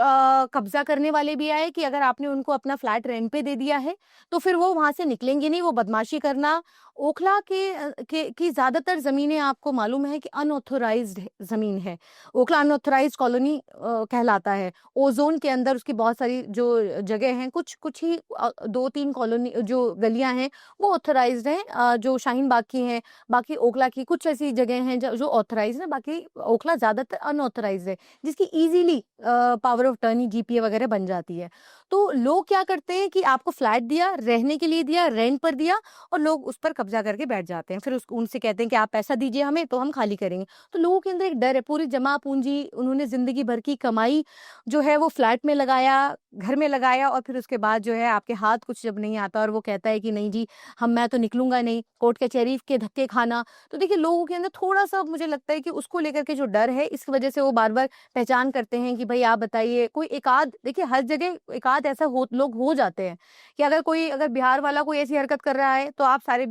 कब्ज़ा करने वाले भी आए कि अगर आपने उनको अपना फ्लैट रेंट पे दे दिया है, तो फिर वो वहाँ से निकलेंगे नहीं, वो बदमाशी करना। ओखला की ज़्यादातर ज़मीनें आपको मालूम है कि अनऑथोराइज़्ड ज़मीन है। ओखला अनऑथोराइज़्ड कॉलोनी कहलाता है। ओज़ोन के अंदर उसकी बहुत सारी जो जगह हैं, कुछ ही 2-3 कॉलोनी जो गलियाँ हैं, वो ऑथोराइज़्ड हैं, जो शाहीन बाग की हैं, बाकी ओखला की कुछ ऐसी जगह हैं जो ऑथोराइज़्ड हैं, बाकी ओखला ज़्यादातर अनऑथोराइज़्ड है, जिसकी easily power of attorney GPA वगैरह बन जाती है। तो लोग क्या करते हैं कि आपको फ्लैट दिया, रहने के लिए दिया, रेंट पर दिया, और लोग उस पर कब्ज़ा करके बैठ जाते हैं। फिर उनसे कहते हैं कि आप पैसा दीजिए हमें, तो हम खाली करेंगे। तो लोगों के अंदर एक डर है, पूरी जमा पूँजी उन्होंने ज़िंदगी भर की कमाई जो है वो फ्लैट में लगाया, घर में लगाया, और फिर उसके बाद जो है आपके हाथ कुछ जब नहीं आता और वो कहता है कि नहीं जी, मैं तो निकलूँगा नहीं, कोर्ट कचहरी के धक्के खाना। तो देखिए लोगों के अंदर थोड़ा-सा मुझे लगता है कि उसको लेकर के जो डर है, इस वजह से वो बार-बार पहचान करते हैं कि भई आप बताइए, कोई एकाध देखिए हर जगह एकाध ऐसा लोग हो जाते हैं कि अगर बिहार वाला कोई ऐसी हरकत कर रहा है, तो आप सारे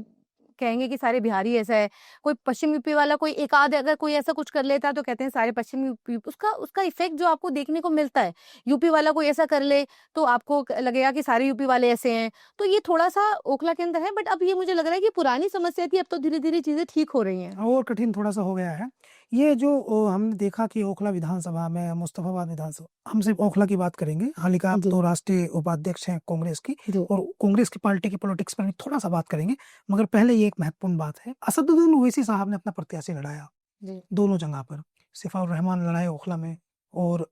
कहेंगे कि सारे बिहारी ऐसा है। कोई पश्चिम यूपी वाला कोई एकाध अगर कोई ऐसा कुछ कर लेता है, तो कहते हैं सारे पश्चिम यूपी, उसका इफ़ेक्ट जो आपको देखने को मिलता है। यूपी वाला कोई ऐसा कर ले, तो आपको लगेगा कि सारे यूपी वाले ऐसे हैं। तो ये थोड़ा-सा ओखला के अंदर है, बट अब ये मुझे लग रहा है कि पुरानी समस्या थी, अब तो धीरे-धीरे चीज़ें ठीक हो रही हैं। और कठिन थोड़ा-सा हो गया है। ये जो हमने देखा कि ओखला विधानसभा में मुस्तफ़ाबाद विधानसभा, हम सिर्फ़ ओखला की बात करेंगे। हालाँकि आप जी। तो राष्ट्रीय उपाध्यक्ष हैं कांग्रेस की, जी। और कांग्रेस की पार्टी की पॉलिटिक्स पर भी थोड़ा-सा बात करेंगे। मगर पहले ये एक महत्वपूर्ण बात है, असदुद्दीन ओवैसी साहब ने अपना प्रत्याशी लड़ाया, जी। दोनों जगह पर। सिफ़ाउर रहमान लड़ाए ओखला में, और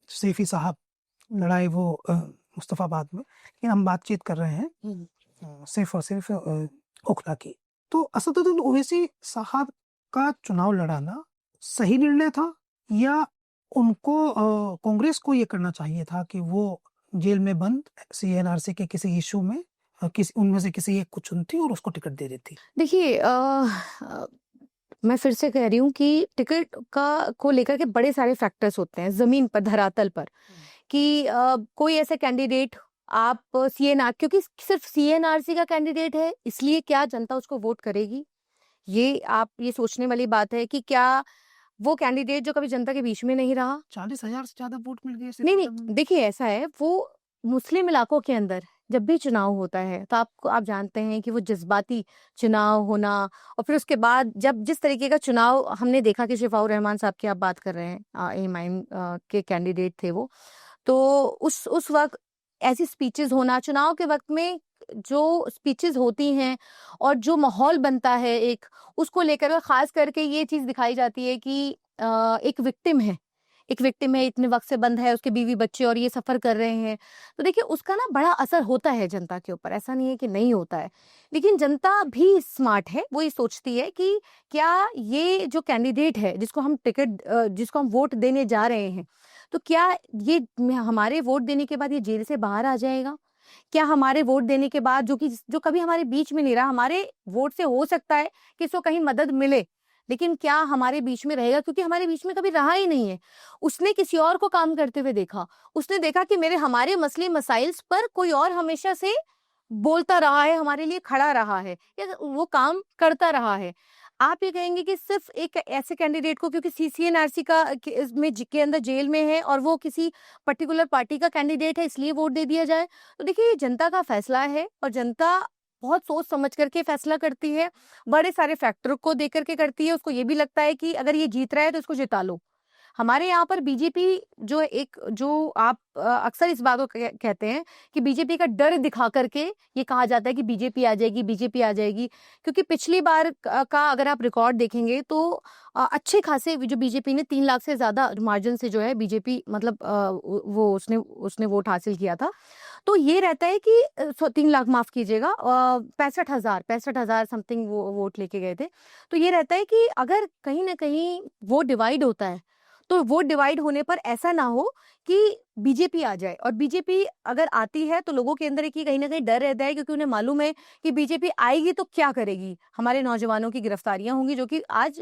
सैफ़ी साहब लड़ाए वो मुस्तफ़ाबाद में। लेकिन हम बातचीत कर रहे हैं हुँ। सिर्फ़ और सिर्फ़ ओखला की। तो असदुद्दीन ओवैसी साहब का चुनाव लड़ाना सही निर्णय था, या उनको कांग्रेस को ये करना चाहिए था कि वो जेल में बंद सीएनआरसी के किसी इश्यू में किसी उनमें से किसी एक को चुनती और उसको टिकट दे देती? देखिए मैं फिर से कह रही हूँ कि टिकट का को लेकर के बड़े सारे फैक्टर्स होते हैं ज़मीन पर, धरातल पर, कि कोई ऐसे कैंडिडेट आप सीएनआर, क्योंकि सिर्फ सीएनआरसी का कैंडिडेट है, इसलिए क्या जनता उसको वोट करेगी? ये सोचने वाली बात है कि क्या वो कैंडिडेट जो कभी जनता के बीच में नहीं रहा। 40,000 से ज़्यादा वोट मिल गए नहीं, सितंबर नहीं, में। देखिए ऐसा है, वो मुस्लिम इलाकों के अंदर जब भी चुनाव होता है, तो आप जानते हैं कि वो जज़्बाती चुनाव होना, और फिर उसके बाद जब जिस तरीके का चुनाव हमने देखा कि शिफ़ाउर रहमान साहब की आप बात कर रहे हैं, एम के कैंडिडेट थे वो। तो उस वक़्त ऐसी स्पीचेज़ होना, चुनाव के वक़्त में जो स्पीचेज़ होती हैं और जो माहौल बनता है एक, उसको लेकर के ख़ास करके ये चीज़ दिखाई जाती है कि एक विक्टिम है, इतने वक़्त से बंद है, उसके बीवी-बच्चे और ये सफ़र कर रहे हैं। तो देखिए उसका ना बड़ा असर होता है जनता के ऊपर, ऐसा नहीं है कि नहीं होता है। लेकिन जनता भी स्मार्ट है, वो ये सोचती है कि क्या ये जो कैंडिडेट है, जिसको हम वोट देने जा रहे हैं, तो क्या ये हमारे वोट देने के बाद ये जेल से बाहर आ जाएगा? क्या हमारे वोट देने के बाद जो कभी हमारे बीच में नहीं रहा, हमारे वोट से हो सकता है कि इसको कहीं मदद मिले, लेकिन क्या हमारे बीच में रहेगा? क्योंकि हमारे बीच में कभी रहा ही नहीं है। उसने किसी और को काम करते हुए देखा। उसने देखा कि हमारे मसले मसाइल्स पर कोई और हमेशा से बोलता रहा है, हमारे लिए खड़ा रहा है, या वो काम करता रहा है। आप ये कहेंगे कि सिर्फ एक ऐसे कैंडिडेट को, क्योंकि सीसीएनआरसी का के अंदर जेल में है और वो किसी पर्टिकुलर पार्टी का कैंडिडेट है, इसलिए वोट दे दिया जाए। तो देखिए, ये जनता का फैसला है और जनता बहुत सोच समझ करके फैसला करती है, बड़े सारे फैक्टर को देख करके करती है। उसको ये भी लगता है कि अगर ये जीत रहा है तो इसको जिता लो। हमारे यहाँ पर बीजेपी जो आप अक्सर इस बात को कहते हैं कि बीजेपी का डर दिखा करके ये कहा जाता है कि बीजेपी आ जाएगी, बीजेपी आ जाएगी। क्योंकि पिछली बार का अगर आप रिकॉर्ड देखेंगे तो अच्छे खासे जो बीजेपी ने 3 लाख से ज्यादा मार्जिन से जो है बीजेपी मतलब वो उसने वोट हासिल किया था। तो ये रहता है कि 3 लाख माफ कीजिएगा, 65,000 समथिंग वो वोट लेके गए थे। तो ये रहता है कि अगर कहीं ना कहीं वोट डिवाइड होता है तो वोट डिवाइड होने पर ऐसा ना हो कि बीजेपी आ जाए, और बीजेपी अगर आती है तो लोगों के अंदर एक कहीं ना कहीं डर रहता है, क्योंकि उन्हें मालूम है कि बीजेपी आएगी तो क्या करेगी, हमारे नौजवानों की गिरफ्तारियां होंगी, जो कि आज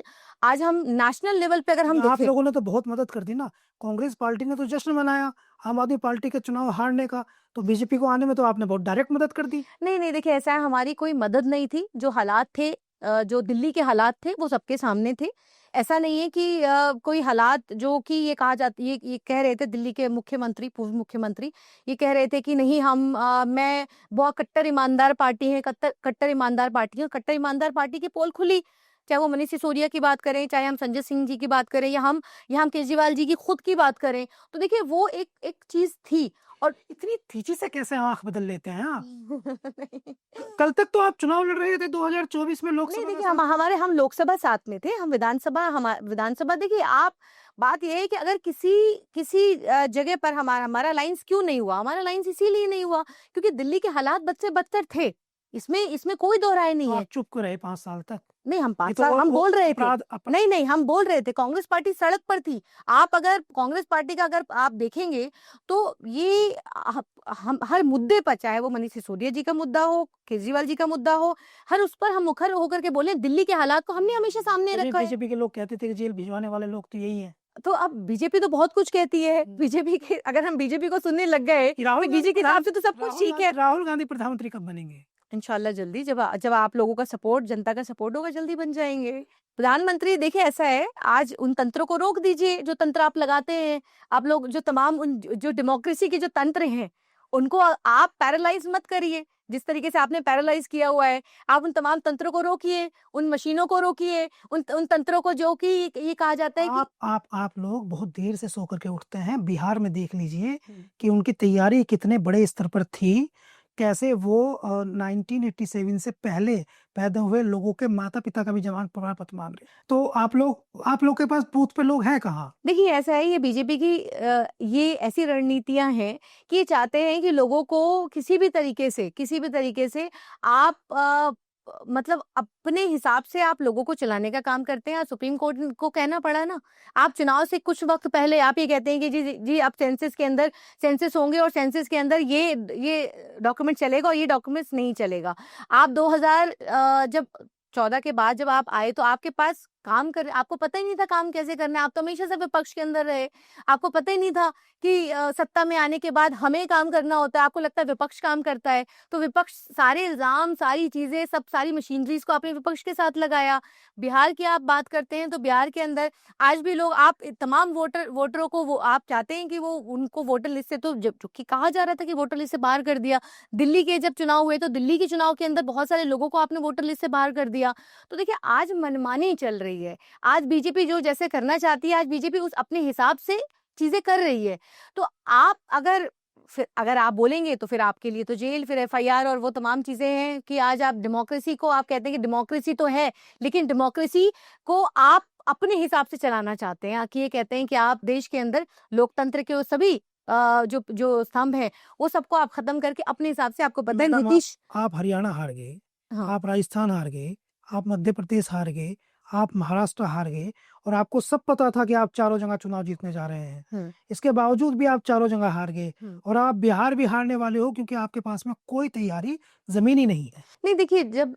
हम नेशनल लेवल पे अगर हम आप देखें। लोगों ने तो बहुत मदद कर दी ना। कांग्रेस पार्टी ने तो जश्न मनाया आम आदमी पार्टी के चुनाव हारने का, तो बीजेपी को आने में तो आपने बहुत डायरेक्ट मदद कर दी। नहीं देखिए, ऐसा है, हमारी कोई मदद नहीं थी। जो हालात थे, जो दिल्ली के हालात थे वो सबके सामने थे। ऐसा नहीं है कि कोई हालात जो कि ये कहा जाता, ये कह रहे थे दिल्ली के मुख्यमंत्री, पूर्व मुख्यमंत्री, ये कह रहे थे कि नहीं हम मैं बहुत कट्टर ईमानदार पार्टी है, कट्टर ईमानदार पार्टी है। कट्टर ईमानदार पार्टी की पोल खुली, चाहे वो मनीष सिसोदिया की बात करें, चाहे हम संजय सिंह जी की बात करें, या हम केजरीवाल जी की खुद की बात करें, तो देखिए वो एक चीज थी। और इतनी तेजी से कैसे आंख बदल लेते हैं आप? नहीं कल तक तो आप चुनाव लड़ रहे थे 2024 में नहीं लोकसभा का देखिए, साथ। हम लोकसभा साथ में थे, हम विधानसभा देखिए आप, बात ये है कि अगर किसी जगह पर हमारा अलायंस क्यों नहीं हुआ, हमारा अलायंस इसीलिए नहीं हुआ क्योंकि दिल्ली के हालात बद से बदतर थे। इसमें कोई दो राय तो नहीं है। आप चुप क्यों रहे 5 साल तक? नहीं, हम ये 5 तो साल हम बोल रहे थे। अपराध नहीं, हम बोल रहे थे, कांग्रेस पार्टी सड़क पर थी। आप अगर कांग्रेस पार्टी का अगर आप देखेंगे तो ये हम हर मुद्दे पर, चाहे वो मनीष सिसोदिया जी का मुद्दा हो, केजरीवाल जी का मुद्दा हो, हर उस पर हम मुखर होकर के बोले। दिल्ली के हालात को हमने हमेशा सामने रखा है। बीजेपी के लोग कहते थे कि जेल भिजवाने वाले लोग तो यही है। तो अब बीजेपी तो बहुत कुछ कहती है। बीजेपी के अगर हम बीजेपी को सुनने लग गए कि तो बीजेपी के हिसाब से तो सब कुछ ठीक है। राहुल गांधी प्रधानमंत्री कब बनेंगे? इंशाल्लाह जल्दी, जब आप लोगों का सपोर्ट, जनता का सपोर्ट होगा, जल्दी बन जाएंगे प्रधानमंत्री। देखिए ऐसा है, आज उन तंत्रों को रोक दीजिए जो तंत्र आप लगाते हैं। आप लोग जो तमाम उन जो डेमोक्रेसी के जो तंत्र हैं उनको आप पैरालाइज मत करिए। जिस तरीके से आपने पैरालाइज किया हुआ है, आप उन तमाम तंत्रों को रोकिए, उन मशीनों को रोकिए, उन तंत्रों को जो कि ये कहा जाता है कि आप लोग बहुत देर से सो करके उठते हैं। बिहार में देख लीजिए कि उनकी तैयारी कितने बड़े स्तर पर थी, कैसे वो 1987 से पहले पैदा हुए लोगों के माता पिता का भी जवान प्रमाण पत्र मांग रहे। तो आप लोग के पास बूथ पे लोग हैं कहाँ? देखिए ऐसा है, ये बीजेपी की ये ऐसी रणनीतियां हैं कि ये चाहते हैं कि लोगों को किसी भी तरीके से आप मतलब अपने हिसाब से आप लोगों को चलाने का काम करते हैं। और सुप्रीम कोर्ट को कहना पड़ा ना, आप चुनाव से कुछ वक्त पहले आप ये कहते हैं कि जी आप सेंसस होंगे और सेंसस के अंदर ये डॉक्यूमेंट चलेगा और ये डॉक्यूमेंट्स नहीं चलेगा। आप 2014 के बाद जब आप आए तो आपके पास आपको पता ही नहीं था काम कैसे करना है। आप तो हमेशा से विपक्ष के अंदर रहे, आपको पता ही नहीं था कि सत्ता में आने के बाद हमें काम करना होता है। आपको लगता है विपक्ष काम करता है, तो विपक्ष सारे इल्जाम, सारी चीजें, सारी मशीनरीज को आपने विपक्ष के साथ लगाया। बिहार की आप बात करते हैं तो बिहार के अंदर आज भी लोग, आप तमाम वोटरों को वो आप चाहते हैं कि वो उनको वोटर लिस्ट से, तो जो कि कहा जा रहा था कि वोटर लिस्ट से बाहर कर दिया। दिल्ली के जब चुनाव हुए तो दिल्ली के चुनाव के अंदर बहुत सारे लोगों को आपने वोटर लिस्ट से बाहर कर दिया। तो देखिए आज मनमानी चल रही है। आज बीजेपी जो जैसे करना चाहती है, आज बीजेपी उस अपने हिसाब से चीजें कर रही है। तो आप अगर आप बोलेंगे तो फिर आपके लिए तो जेल, फिर एफआईआर और वो तमाम चीजें हैं कि आज आप डेमोक्रेसी को, आप कहते हैं कि डेमोक्रेसी तो है, लेकिन डेमोक्रेसी को आप अपने हिसाब से चलाना चाहते हैं। कि ये कहते हैं कि आप देश के अंदर लोकतंत्र के वो सभी जो स्तंभ है वो सबको आप खत्म करके अपने हिसाब से, आपको पता है नीतीश, आप हरियाणा हार गए, हाँ आप राजस्थान हार गए, आप मध्य प्रदेश हार गए, आप महाराष्ट्र हार गए, और आपको सब पता था कि आप चारों जगह चुनाव जीतने जा रहे हैं। इसके बावजूद भी आप चारों जगह हार गए, और आप बिहार भी हारने वाले हो क्योंकि आपके पास में कोई तैयारी जमीनी नहीं है। नहीं देखिए, जब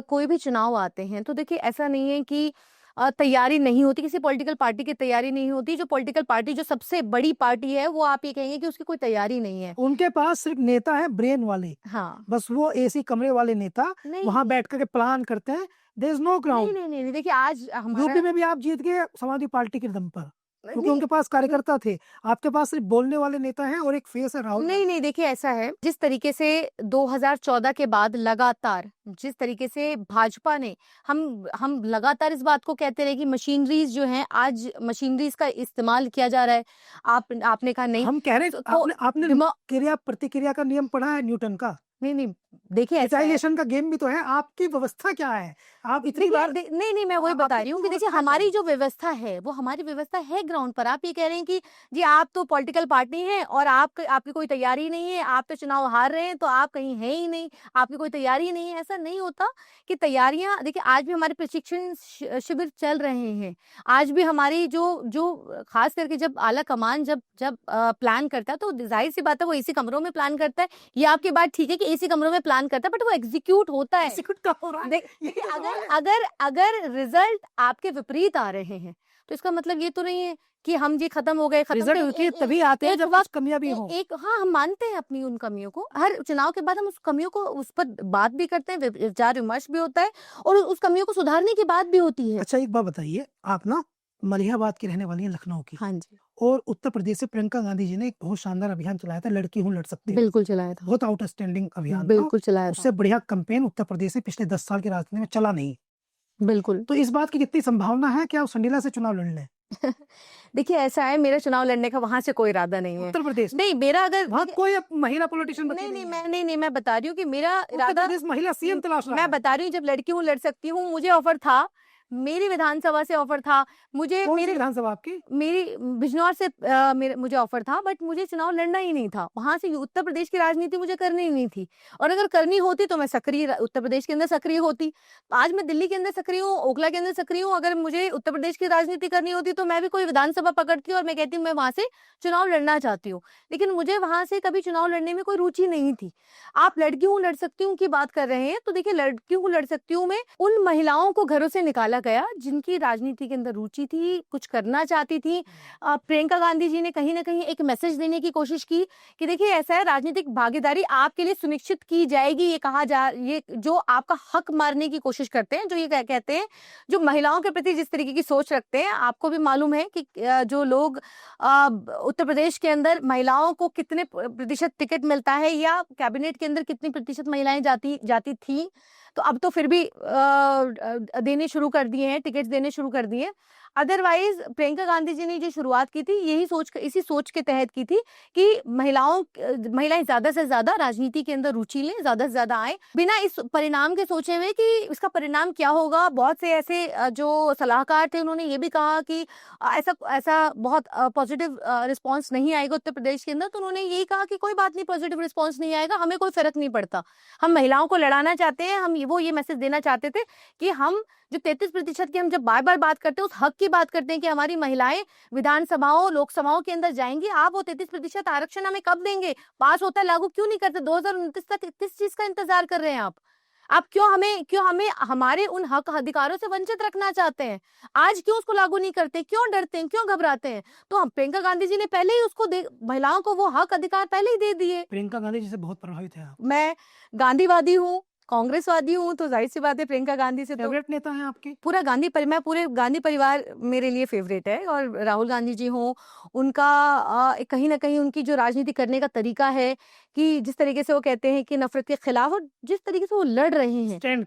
कोई भी चुनाव आते हैं तो देखिए ऐसा नहीं है कि तैयारी नहीं होती, किसी पॉलिटिकल पार्टी की तैयारी नहीं होती। जो पॉलिटिकल पार्टी जो सबसे बड़ी पार्टी है, वो आप ये कहेंगे कि उसकी कोई तैयारी नहीं है। उनके पास सिर्फ नेता है ब्रेन वाले, हाँ। बस वो एसी कमरे वाले नेता नहीं, वहां बैठ करके प्लान करते हैं। देयर इज नो नहीं, ग्राउंड। नहीं, नहीं, नहीं, देखिए आज हमारा यूपी में भी आप जीत गए समाजवादी पार्टी के दम पर, क्योंकि नहीं, उनके पास कार्यकर्ता थे। आपके पास सिर्फ बोलने वाले नेता हैं और एक फेस है राहुल नहीं, गांधी। नहीं, देखिए ऐसा है, जिस तरीके से 2014 के बाद लगातार जिस तरीके से भाजपा ने हम लगातार इस बात को कहते रहे कि मशीनरीज जो हैं, आज मशीनरीज का इस्तेमाल किया जा रहा है। आपने कहा नहीं, हम कह रहे हैं, तो आपने दिमा क्रिया प्रतिक्रिया का नियम पढ़ा है न्यूटन का? नहीं, देखिए ऐसा है, यूटिलाइजेशन का गेम भी तो है। आपकी व्यवस्था क्या है? आप इतनी देखिए बार नहीं, नहीं, मैं वही बता आपकी रही हूँ पूर्व कि देखिए व्यवस्था क्या हमारी है? जो व्यवस्था है, वो हमारी व्यवस्था है ग्राउंड पर। आप ये कह रहे हैं कि जी आप तो पॉलिटिकल पार्टी हैं और आपकी कोई तैयारी नहीं है, आप तो चुनाव हार रहे हैं, तो आप कहीं हैं ही नहीं, आपकी कोई तैयारी नहीं है। ऐसा नहीं होता कि तैयारियां, देखिए आज भी हमारे प्रशिक्षण शिविर चल रहे हैं। आज भी हमारी जो जो खास करके जब आला कमान जब जब प्लान करता है, तो जाहिर सी बात है वो एसी कमरों में प्लान करता है। ये आपकी बात ठीक है कि एसी कमरों में प्लान करता है, बट वो एग्जीक्यूट होता है। एग्जीक्यूट कब हो रहा है? यही देखिए तो अगर सवाल है। अगर अगर रिजल्ट आपके विपरीत आ रहे हैं, तो इसका मतलब ये तो नहीं है कि हम जी खत्म हो गए, खत्म रिजल्ट तो देखिए तभी आते हैं एक जब वक्त कुछ कमियां भी हों। एक हाँ, हम मानते हैं अपनी उन कमियों को। हर चुनाव के बाद हम उस कमियों को, उस पर बात भी करते हैं, विचार विमर्श भी होता है और उस कमियों को सुधारने की बात भी होती है। अच्छा, एक बात बताइए, आप ना मलिहाबाद की रहने वाली हैं, लखनऊ की, हाँ जी, और उत्तर प्रदेश से प्रियंका गांधी जी ने एक बहुत शानदार अभियान चलाया था, लड़की हूँ लड़ सकती हूँ। बिल्कुल चलाया था, बहुत आउटस्टैंडिंग अभियान था। बिल्कुल चलाया था, उससे बढ़िया कैंपेन उत्तर प्रदेश में पिछले 10 साल की राजनीति में चला नहीं। बिल्कुल। तो इस बात की कितनी संभावना है कि आप संडीला से चुनाव लड़ लें देखिए ऐसा है, मेरा चुनाव लड़ने का वहां से कोई इरादा नहीं है। उत्तर प्रदेश में? नहीं, मेरा अगर वहाँ कोई अब महिला पॉलिटिशियन बची नहीं, नहीं नहीं, है। मैं बता रही हूँ कि मेरा उत्तर इरादा, प्रदेश महिला सीएम तलाश रहा मैं है। बता रही हूँ, जब लड़की हूँ लड़ सकती हूँ, मुझे ऑफर था, मेरी विधानसभा से ऑफर था, मुझे कौन सी मेरे विधानसभा आपकी? मेरी बिजनौर से मुझे ऑफर था, बट मुझे चुनाव लड़ना ही नहीं था। वहां से उत्तर प्रदेश की राजनीति मुझे करनी ही नहीं थी, और अगर करनी होती तो मैं उत्तर प्रदेश के अंदर सक्रिय होती। आज मैं दिल्ली के अंदर सक्रिय हूँ, ओखला के अंदर सक्रिय हूँ। अगर मुझे उत्तर प्रदेश की राजनीति करनी होती तो मैं भी कोई विधानसभा पकड़ती और मैं कहती हूँ मैं वहां से चुनाव लड़ना चाहती हूँ, लेकिन मुझे वहां से कभी चुनाव लड़ने में कोई रुचि नहीं थी। आप लड़की हूँ लड़ सकती हूँ की बात कर रहे हैं, तो देखिए लड़की हूँ लड़ सकती हूँ में उन महिलाओं को घरों से निकाला गया जिनकी राजनीति के अंदर रुचि थी, कुछ करना चाहती थी। प्रियंका गांधी जी ने कहीं ना कहीं एक मैसेज देने की कोशिश की कि देखिए ऐसा है, राजनीतिक भागीदारी आपके लिए सुनिश्चित की जाएगी। ये जो आपका हक मारने की कोशिश करते हैं, जो ये कहते हैं, जो महिलाओं के प्रति जिस तरीके की सोच रखते हैं, आपको भी मालूम है कि जो लोग उत्तर प्रदेश के अंदर महिलाओं को कितने प्रतिशत टिकट मिलता है, या कैबिनेट के अंदर कितनी प्रतिशत महिलाएं जाती थी। तो अब तो फिर भी देने शुरू कर दिए हैं, टिकट्स देने शुरू कर दिए। अदरवाइज प्रियंका गांधी जी ने जो शुरुआत की थी, इसी सोच के तहत की थी कि महिलाएं ज्यादा से ज्यादा राजनीति के अंदर रुचि लें, ज्यादा से ज्यादा आए, बिना इस परिणाम के सोचे हुए कि इसका परिणाम क्या होगा। बहुत से ऐसे जो सलाहकार थे, उन्होंने ये भी कहा कि ऐसा बहुत पॉजिटिव रिस्पॉन्स नहीं आएगा उत्तर प्रदेश के अंदर। तो उन्होंने यही कहा कि कोई बात नहीं, पॉजिटिव रिस्पॉन्स नहीं आएगा, हमें कोई फर्क नहीं पड़ता, हम महिलाओं को लड़ाना चाहते हैं। वो ये मैसेज देना चाहते थे कि हम जो 33% की हम जब बार बार बात करते हैं, उस हक की बात करते हैं कि हमारी महिलाएं विधानसभाओं लोकसभाओं के अंदर जाएंगी, आप वो 33% आरक्षण हमें कब देंगे? पास होता है, लागू क्यों नहीं करते? 2029 तक किस चीज का इंतजार कर रहे हैं आप क्यों हमें हमारे उन हक अधिकारों से वंचित रखना चाहते हैं? आज क्यों उसको लागू नहीं करते? क्यों डरते हैं, क्यों घबराते हैं? तो हम प्रियंका गांधी जी ने पहले ही उसको महिलाओं को वो हक अधिकार पहले ही दे दिए। प्रियंका गांधी जी से बहुत प्रभावित है आप। मैं गांधीवादी हूँ, कांग्रेसवादी हूँ, तो जाहिर सी बात है प्रियंका गांधी से तो फेवरेट नेता हैं आपके? मैं पूरे गांधी परिवार मेरे लिए फेवरेट है। और राहुल गांधी जी हों, उनका कहीं ना कहीं उनकी जो राजनीति करने का तरीका है, कि जिस तरीके से वो कहते हैं कि नफरत के खिलाफ, और जिस तरीके से वो लड़ रहे हैं, स्टैंड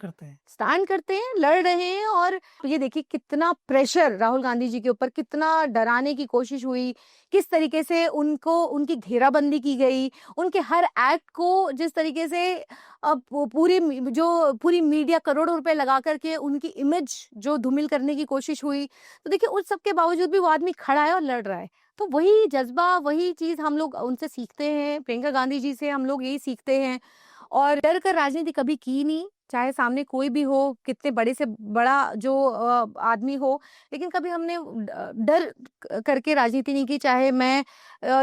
करते हैं, लड़ रहे हैं। और ये देखिए कितना प्रेशर राहुल गांधी जी के ऊपर, कितना डराने की कोशिश हुई, किस तरीके से उनकी घेराबंदी की गई, उनके हर एक्ट को जिस तरीके से पूरी मीडिया करोड़ों रुपए लगा करके उनकी इमेज जो धूमिल करने की कोशिश हुई। तो देखिए उस सब के बावजूद भी वो आदमी खड़ा है और लड़ रहा है। तो वही जज्बा, वही चीज हम लोग उनसे सीखते हैं, प्रियंका गांधी जी से हम लोग यही सीखते हैं। और डर कर राजनीति कभी की नहीं, चाहे सामने कोई भी हो, कितने बड़े से बड़ा जो आदमी हो, लेकिन कभी हमने डर करके राजनीति नहीं की। चाहे मैं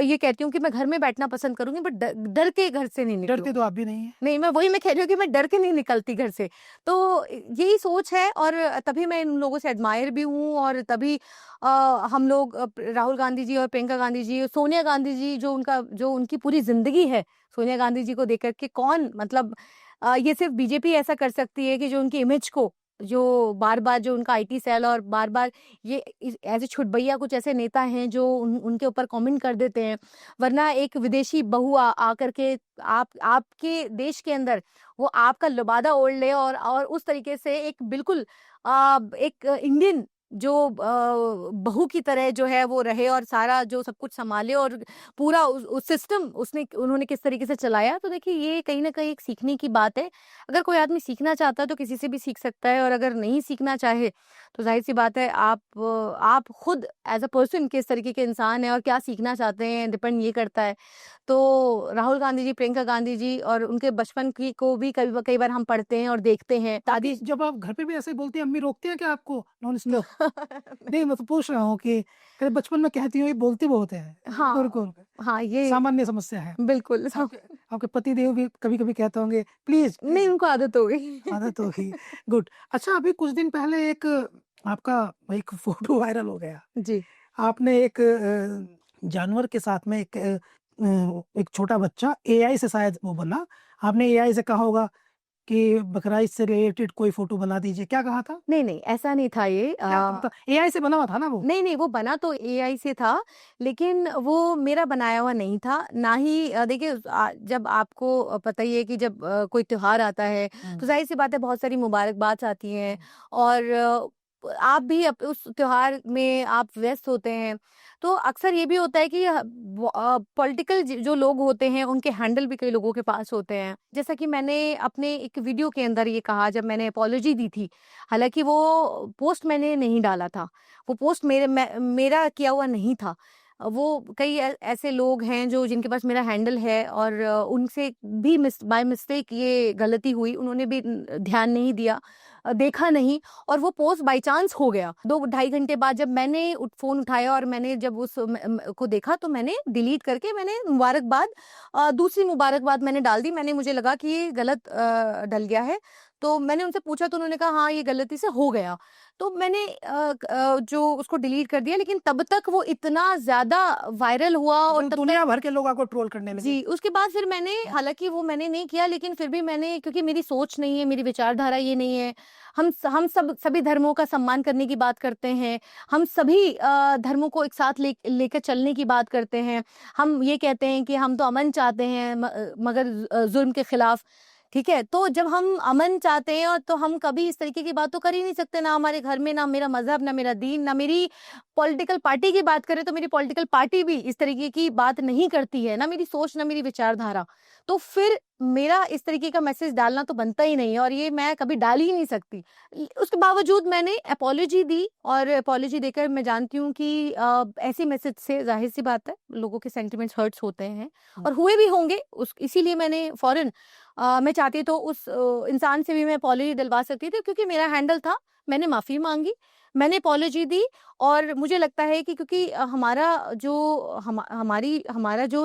ये कहती हूँ कि मैं घर में बैठना पसंद करूँगी, बट डर के घर से नहीं डरते निकलूँगी। तो आप भी नहीं हैं। नहीं, मैं कह रही हूँ कि मैं डर के नहीं निकलती घर से। तो यही सोच है, और तभी मैं इन लोगों से एडमायर भी हूँ, और तभी हम लोग राहुल गांधी जी और प्रियंका गांधी जी, सोनिया गांधी जी, जो उनकी पूरी ज़िंदगी है, सोनिया गांधी जी को देख कर के कौन, मतलब ये सिर्फ़ बीजेपी ऐसा कर सकती है कि जो उनकी इमेज को, जो बार-बार जो उनका आईटी सेल, और बार-बार ये ऐसे छुटभैया कुछ ऐसे नेता हैं जो उनके ऊपर कमेंट कर देते हैं। वरना एक विदेशी बहू आकर के आपके देश के अंदर वो आपका लिबादा ओढ़ ले, और उस तरीके से एक बिल्कुल एक इंडियन जो बहू की तरह जो है वो रहे, और सारा जो सब कुछ सँभाले, और पूरा उस सिस्टम उन्होंने किस तरीके से चलाया। तो देखिए, ये कहीं न कहीं एक सीखने की बात है। अगर कोई आदमी सीखना चाहता है तो किसी से भी सीख सकता है, और अगर नहीं सीखना चाहे तो ज़ाहिर-सी बात है, आप खुद एज़ अ पर्सन किस तरीके के इंसान हैं और क्या सीखना चाहते हैं, डिपेंड ये करता है। तो राहुल गांधी जी, प्रियंका गांधी जी और उनके बचपन की को भी कई बार हम पढ़ते हैं और देखते हैं। आपकी दादी जब आप घर पे भी ऐसे ही बोलती हैं, अम्मी रोकती हैं क्या आपको नॉन स्टॉप? नहीं, मैं तो पूछ रहा हूँ कि कभी बचपन में कहती हो, ये बोलती बहुत है। रुको, रुको, हाँ, रुको। हाँ, ये सामान्य समस्या है। बिल्कुल। आपके आपके पतिदेव भी कभी-कभी कहते होंगे, प्लीज़, नहीं, प्लीज़, उनको आदत हो गई। आदत होगी। गुड। अच्छा, अभी कुछ दिन पहले एक आपका एक फ़ोटो वायरल हो गया। जी। आपने एक जानवर के साथ में एक छोटा बच्चा एआई से शायद वो बना। आपने एआई से कहा होगा कि बकरा-ईद से रिलेटेड कोई फ़ोटो बना दीजिए। क्या कहा था? नहीं, नहीं, ऐसा नहीं था ये। क्या मतलब एआई से बना हुआ था ना वो? नहीं, नहीं, वो बना तो एआई से था, लेकिन वो मेरा बनाया हुआ नहीं था। ना ही देखिए, जब आपको पता ही है कि जब कोई त्योहार आता है, हुँ। तो ज़ाहिर-सी बात है, बहुत सारी मुबारकबाद आती हैं, और आप भी उस त्योहार में आप व्यस्त होते हैं। तो अक्सर ये भी होता है कि पॉलिटिकल जो लोग होते हैं, उनके हैंडल भी कई लोगों के पास होते हैं। जैसा कि मैंने अपने एक वीडियो के अंदर ये कहा, जब मैंने अपॉलॉजी दी थी, हालाँकि वो पोस्ट मैंने नहीं डाला था। वो पोस्ट मेरा किया हुआ नहीं था। वो कई ऐसे लोग हैं जो जिनके पास मेरा हैंडल है, और उनसे भी बाय मिस्टेक ये गलती हुई। उन्होंने भी ध्यान नहीं दिया, देखा नहीं, और वो पोस्ट बाय चांस हो गया। 2 ढाई घंटे बाद जब मैंने फ़ोन उठाया और मैंने जब उस को देखा, तो मैंने डिलीट करके मैंने मुबारकबाद, दूसरी मुबारकबाद मैंने डाल दी। मुझे लगा कि ये गलत डल गया है। तो मैंने उनसे पूछा, तो उन्होंने कहा हाँ, ये गलती से हो गया। तो मैंने जो उसको डिलीट कर दिया, लेकिन तब तक वो इतना ज़्यादा वायरल हुआ, और मतलब तब तक दुनिया भर के लोग आपको ट्रोल करने लगे। जी, उसके बाद फिर मैंने, हालाँकि वो मैंने नहीं किया, लेकिन फिर भी मैंने, क्योंकि मेरी सोच नहीं है, मेरी विचारधारा ये नहीं है। हम सभी धर्मों का सम्मान करने की बात करते हैं। हम सभी धर्मों को एक साथ लेकर चलने की बात करते हैं। हम ये कहते हैं कि हम तो अमन चाहते हैं, मगर ज़ुल्म के खिलाफ। ठीक है? तो जब हम अमन चाहते हैं, और तो हम कभी इस तरीके की बात तो कर ही नहीं सकते, ना हमारे घर में, ना मेरा मज़हब, ना मेरा दीन, ना मेरी पॉलिटिकल पार्टी की बात करें, तो मेरी पॉलिटिकल पार्टी भी इस तरीके की बात नहीं करती है, ना मेरी सोच, ना मेरी विचारधारा। तो फिर मेरा इस तरीके का मैसेज डालना तो बनता ही नहीं है, और ये मैं कभी डाल ही नहीं सकती। उसके बावजूद मैंने अपॉलॉजी दी, और अपॉलॉजी देकर मैं जानती हूँ कि ऐसे मैसेज से ज़ाहिर-सी बात है, लोगों के सेंटिमेंट्स हर्ट्स होते हैं, और हुए भी होंगे। इसीलिए मैंने फ़ौरन, मैं चाहती तो उस इंसान से भी मैं अपॉलॉजी डलवा सकती थी, क्योंकि मेरा हैंडल था, मैंने माफ़ी माँगी, मैंने अपॉलॉजी दी। और मुझे लगता है कि क्योंकि हमारा जो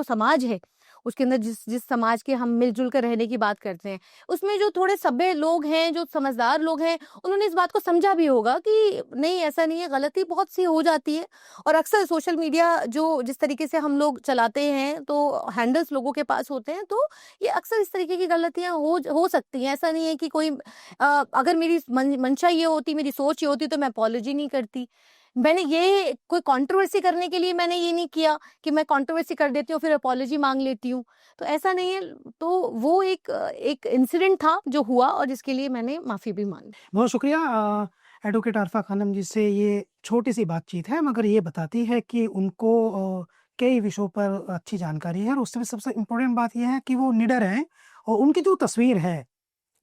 समाज है, उसके अंदर जिस जिस समाज के हम मिल-जुल कर रहने की बात करते हैं, उसमें जो थोड़े सभ्य लोग हैं, जो समझदार लोग हैं, उन्होंने इस बात को समझा भी होगा कि नहीं, ऐसा नहीं है, गलती बहुत सी हो जाती है। और अक्सर सोशल मीडिया जो जिस तरीके से हम लोग चलाते हैं, तो हैंडल्स लोगों के पास होते हैं, तो ये अक्सर इस तरीके की गलतियाँ हो सकती हैं। ऐसा नहीं है कि कोई अगर मेरी मंशा ये होती, मेरी सोच ये होती, तो मैं अपॉलॉजी नहीं करती। मैंने ये कोई कंट्रोवर्सी करने के लिए मैंने ये नहीं किया कि मैं कंट्रोवर्सी कर देती हूँ, फिर अपॉलॉजी माँग लेती हूँ। तो ऐसा नहीं है। तो वो एक इंसिडेंट था जो हुआ, और जिसके लिए मैंने माफ़ी भी माँगी। बहुत शुक्रिया एडवोकेट अरफ़ा खानम जी से ये छोटी-सी बातचीत है, मगर ये बताती है कि उनको कई विषयों पर अच्छी जानकारी है, और उसमें सबसे इम्पोर्टेंट बात ये है कि वो निडर हैं, और उनकी जो तस्वीर है,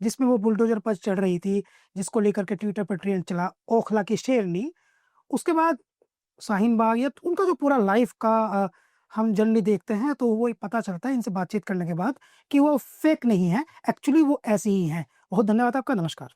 जिसमें वो बुलडोज़र पर चढ़ रही थी, जिसको लेकर के ट्विटर पर ट्रेंड चला, ओखला की शेरनी, उसके बाद शाहीन बाग, या उनका जो पूरा लाइफ़ का हम जनरली देखते हैं तो वो पता चलता है इनसे बातचीत करने के बाद कि वो फेक नहीं है, एक्चुअली वो ऐसी ही हैं। बहुत धन्यवाद आपका, नमस्कार।